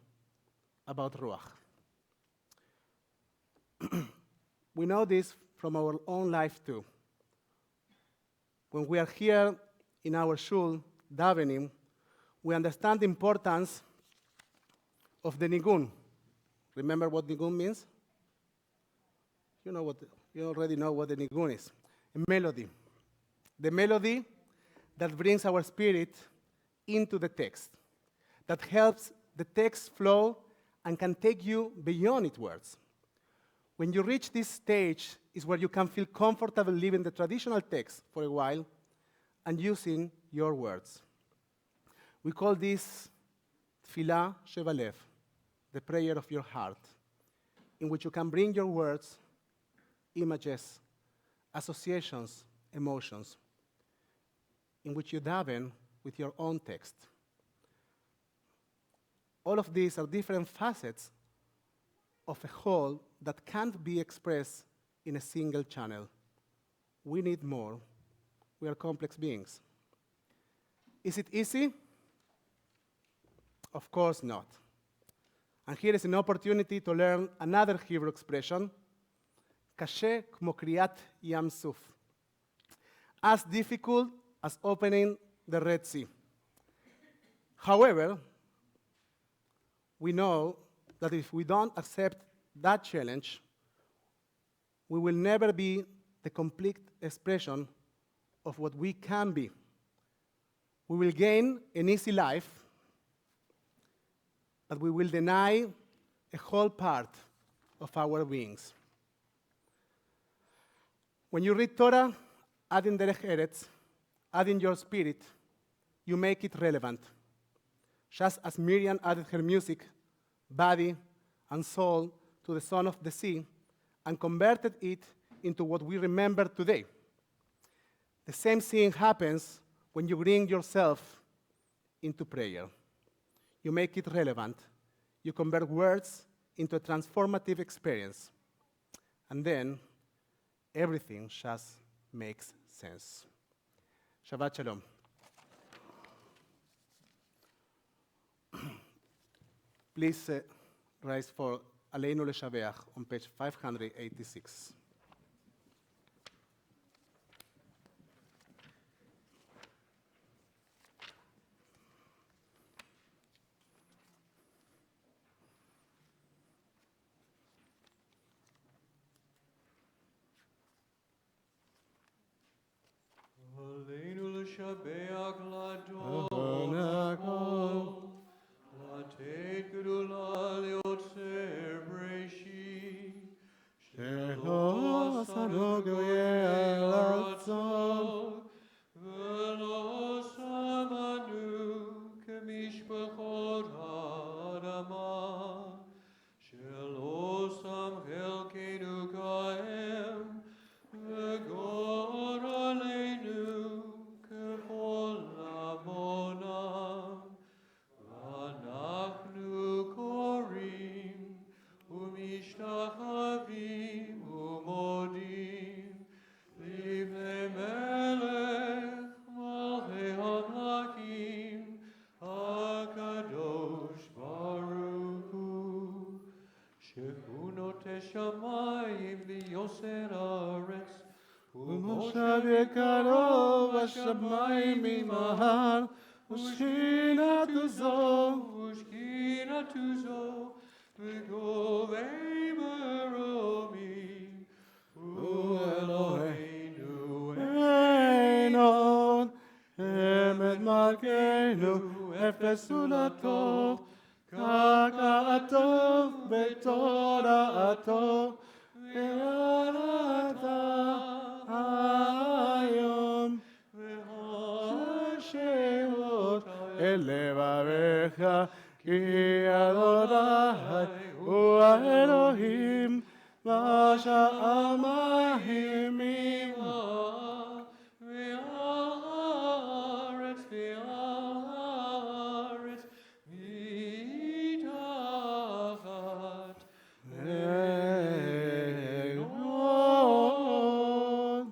about Ruach. We know this from our own life too. When we are here in our shul, davening, we understand the importance of the nigun. Remember what nigun means? You already know what the nigun is. A melody. The melody that brings our spirit into the text, that helps the text flow and can take you beyond its words. When you reach this stage is where you can feel comfortable leaving the traditional text for a while and using your words. We call this Tfilah Shebalev, the prayer of your heart, in which you can bring your words, images, associations, emotions, in which you daven with your own text. All of these are different facets of a whole that can't be expressed in a single channel. We need more. We are complex beings. Is it easy? Of course not. And here is an opportunity to learn another Hebrew expression, קשה כמו קריעת ים סוף, as difficult as opening the Red Sea. However, we know that if we don't accept that challenge, we will never be the complete expression of what we can be. We will gain an easy life, but we will deny a whole part of our beings. When you read Torah, adding Derech Eretz, adding your spirit, you make it relevant. Just as Miriam added her music, body, and soul to the Son of the Sea and converted it into what we remember today. The same thing happens when you bring yourself into prayer. You make it relevant. You convert words into a transformative experience. And then everything just makes sense. Shabbat Shalom. Please rise for Aleinu Leshabeach on page 586. Aleinu l'shabeach l'adon ha'kol, לתת גדולה ליוצר בראשית, שלא עשנו גויי ארצו, ולא שמנו כמשפחות האדמה, שלא שם חלקנו כהם, וגור עלינו ככל עוונם. ואנחנו קוראים ומשתחווים ומודים לפני מלך מלכי המלכים הקדוש ברוך הוא. שכונות השמיים ויוסר הארץ, ומושב יקרו בשמיים ממהר, ושכינתו זו, ושכינתו זו, וגובי מרומים, הוא אלוהינו אין עוד, אמת מלכנו, אפס זולתו, קרקעתו בתורתו, ואהבת היום, והשעות אל לבביך, כי אדוני הוא האלוהים, בשמיים ממך, והארץ מתחת ועוד.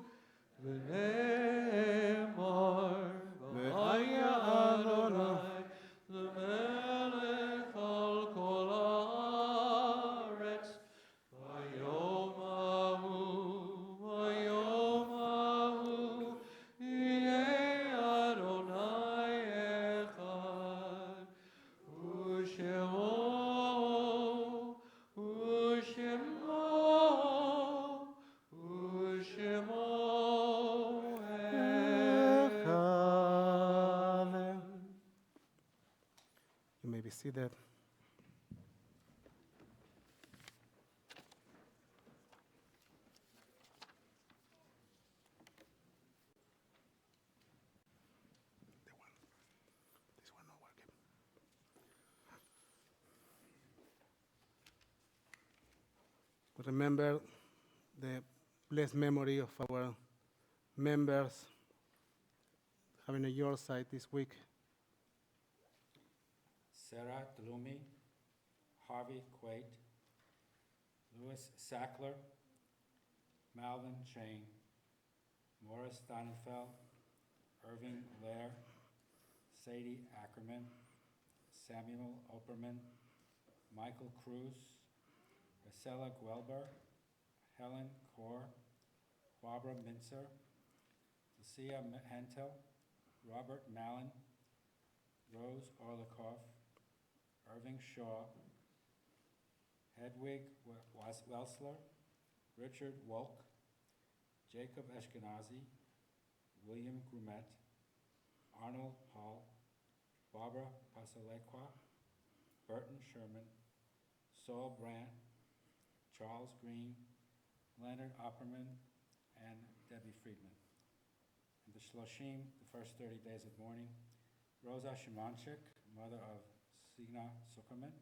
ונאמר, והיה אדוני למלך על כל הארץ, ביום ההוא יהיה אדוני אחד, ושמו אחד. You may be seated. This one not working. We remember the blessed memory of our members having a your side this week. Sarah Dlumi, Harvey Quate, Louis Sackler, Malvin Chain, Morris Donenfeld, Irving Lair, Sadie Ackerman, Samuel Opperman, Michael Cruz, Marcella Guelber, Helen Kaur, Barbara Mintzer, Lucia Hentel, Robert Mallon, Rose Orlikoff, Irving Shaw, Hedwig Welsler, Richard Wolk, Jacob Ashkenazi, William Grumet, Arnold Hall, Barbara Pasalequa, Burton Sherman, Saul Brandt, Charles Green, Leonard Opperman, and Debbie Friedman. And the Shloshim, the first 30 days of mourning, Rosa Shimanchik, mother of Signa Zuckerman,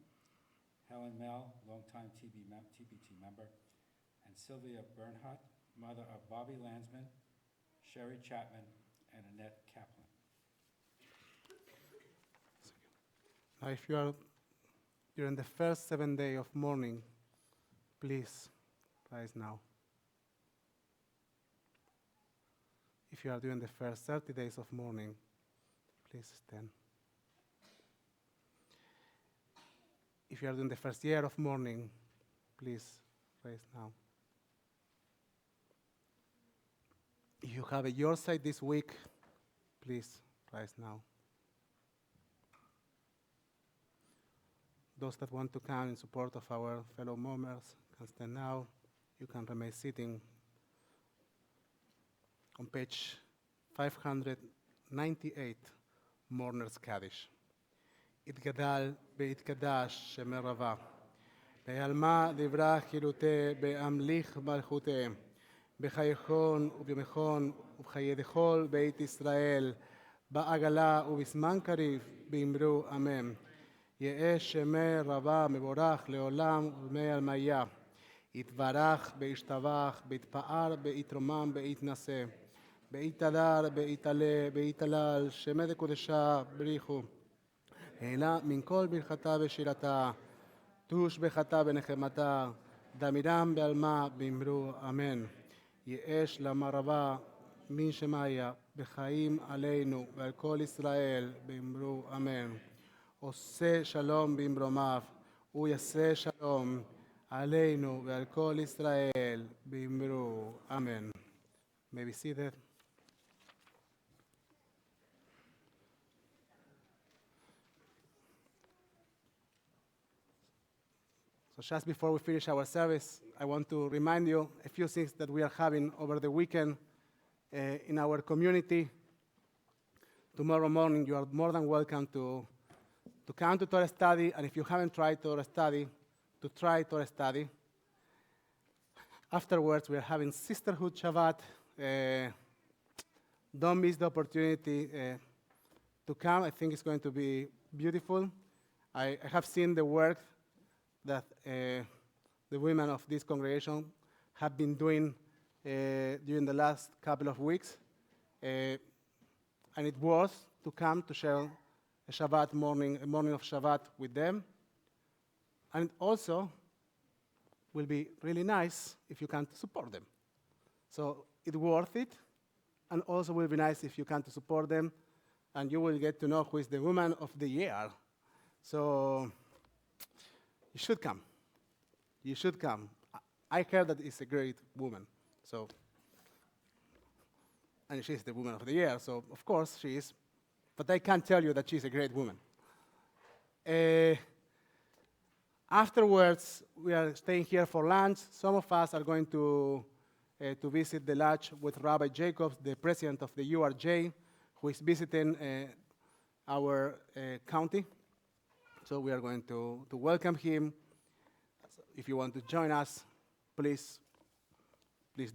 Helen Mell, longtime TBT member, and Sylvia Bernhardt, mother of Bobby Landsman, Sherry Chapman, and Annette Kaplan. Now, if you are during the first 7 days of mourning, please rise now. If you are during the first 30 days of mourning, please stand. If you are doing the first year of mourning, please rise now. If you have a your side this week, please rise now. Those that want to come in support of our fellow mourners can stand now. You can remain sitting. On page 598, Mourners Kaddish. יתגדל ויתקדש שם רבה. בעלמא דברה חילותי בהמליך מלכותי. בחייכון וביומכון ובחיי דכל בית ישראל. בעגלה ובזמן קריב באמרו אמן. יהא שמי רבה מבורך לעולם ולמי עלמיה. יתברך וישתבח ויתפאר ויתרומם ויתנשא. ויתהדר ויתעלה ויתהלל שמי דקודשה בריחו. העלה מן כל ברכתה ושירתה, תוש בחתה ונחמתה, דמירם בעלמה באמרו אמן. יאש למרבה מן שמיה, בחיים עלינו ועל כל ישראל באמרו אמן. עושה שלום במרומיו, הוא יעשה שלום, עלינו ועל כל ישראל באמרו אמן. May we see that. So just before we finish our service, I want to remind you a few things that we are having over the weekend in our community. Tomorrow morning, you are more than welcome to come to Torah study, and if you haven't tried Torah study, to try Torah study. Afterwards, we are having Sisterhood Shabbat. Don't miss the opportunity to come. I think it's going to be beautiful. I have seen the work that the women of this congregation have been doing during the last couple of weeks. And it was to come to share a Shabbat morning, a morning of Shabbat with them. And also will be really nice if you can support them. So it's worth it, and also will be nice if you can to support them, and you will get to know who is the woman of the year. So you should come. You should come. I heard that it's a great woman. So, and she's the woman of the year, so of course she is. But I can't tell you that she's a great woman. Afterwards, we are staying here for lunch. Some of us are going to visit the lodge with Rabbi Jacobs, the president of the URJ, who is visiting our county. So we are going to welcome him. If you want to join us, please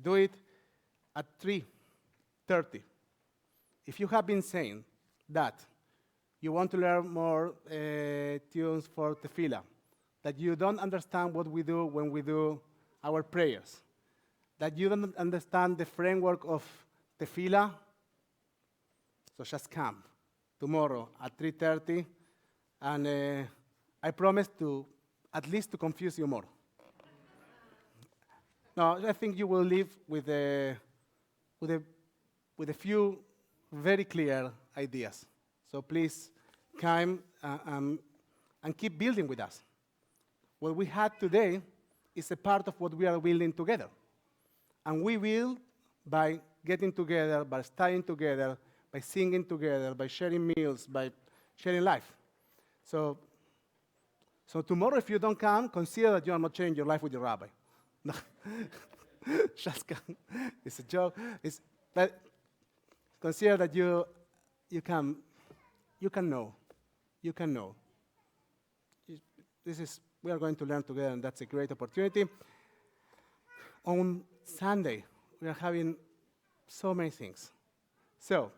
do it at 3:30. If you have been saying that you want to learn more tunes for tefillah, that you don't understand what we do when we do our prayers, that you don't understand the framework of tefillah, so just come tomorrow at 3:30, and I promise to at least to confuse you more. No, I think you will leave with a few very clear ideas. So please come and keep building with us. What we had today is a part of what we are building together. And we will by getting together, by studying together, by singing together, by sharing meals, by sharing life. So tomorrow, if you don't come, consider that you are not sharing your life with your rabbi. No. Just come. It's a joke. But consider that you can know. You can know. We are going to learn together, and that's a great opportunity. On Sunday, we are having so many things. So,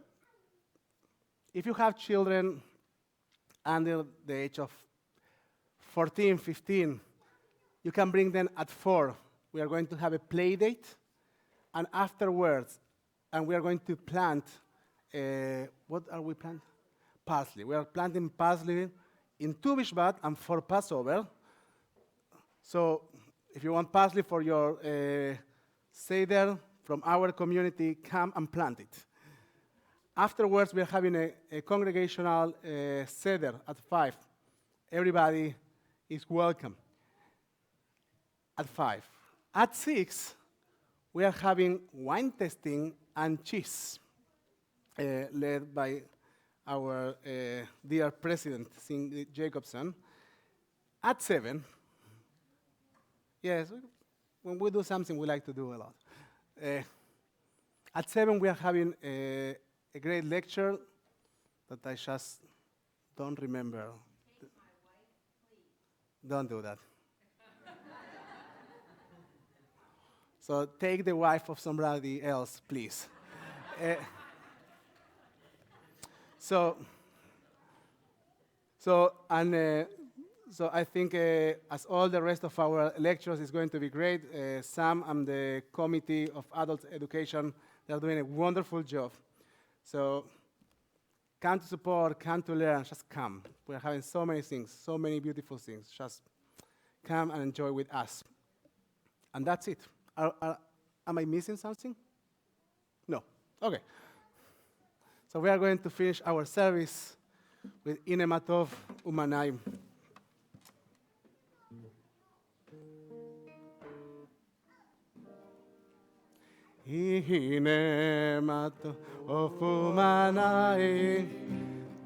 if you have children under the age of 14, 15, you can bring them at 4. We are going to have a play date, and afterwards, and we are going to plant, what are we planting? Parsley. We are planting parsley in Tu Bishvat and for Passover. So if you want parsley for your Seder from our community, come and plant it. Afterwards, we are having a congregational Seder at 5. Everybody is welcome at 5. At 6, we are having wine tasting and cheese, led by our dear president, Cindy Jacobson. At 7, yes, when we do something, we like to do a lot. At 7, we are having a great lecture that I just don't remember. Take my wife, please. Don't do that. So take the wife of somebody else, please. So I think as all the rest of our lectures is going to be great. Sam and the Committee of Adult Education, they're doing a wonderful job. So come to support, come to learn, just come. We're having so many things, so many beautiful things. Just come and enjoy with us. And that's it. Am I missing something? No. Okay. So we are going to finish our service with Ine Matov Umanayim. הנה מה טוב ומה נעים,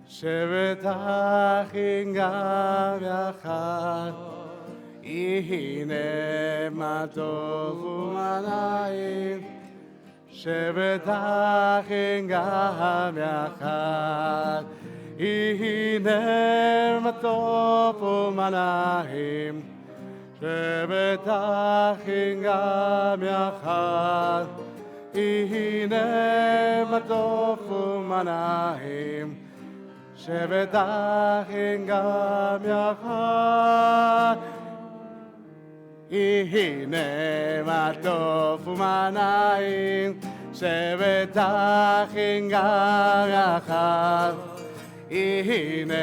שבת אחים גם יחד. הנה מה טוב ומה נעים, שבת אחים גם יחד. הנה מה טוב ומה נעים, שבת אחים גם יחד. הנה מה טוב ומה נעים, שבת אחים גם יחד. הנה מה טוב ומה נעים, שבת אחים גם יחד. הנה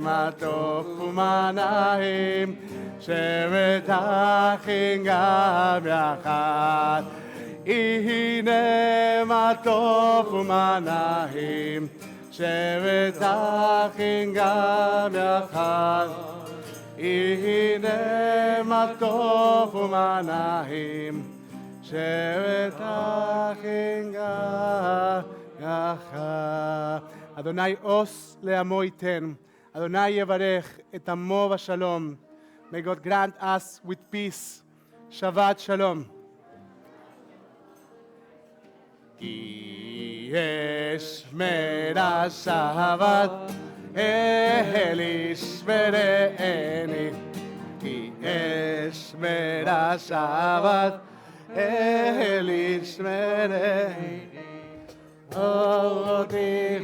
מה טוב ומה נעים, שבת אחים גם יחד. הנה מה טוב ומה נעים, שבת אחים גם יחד. הנה מה טוב ומה נעים, שבת אחים גם יחד. אדוני עוש לעמו ייתן, אדוני יברך את עמו בשלום. May God grant us with peace. Shabbat Shalom. כי ישמר השבת אל ישמרני, כי ישמר השבת אל ישמרני. אותי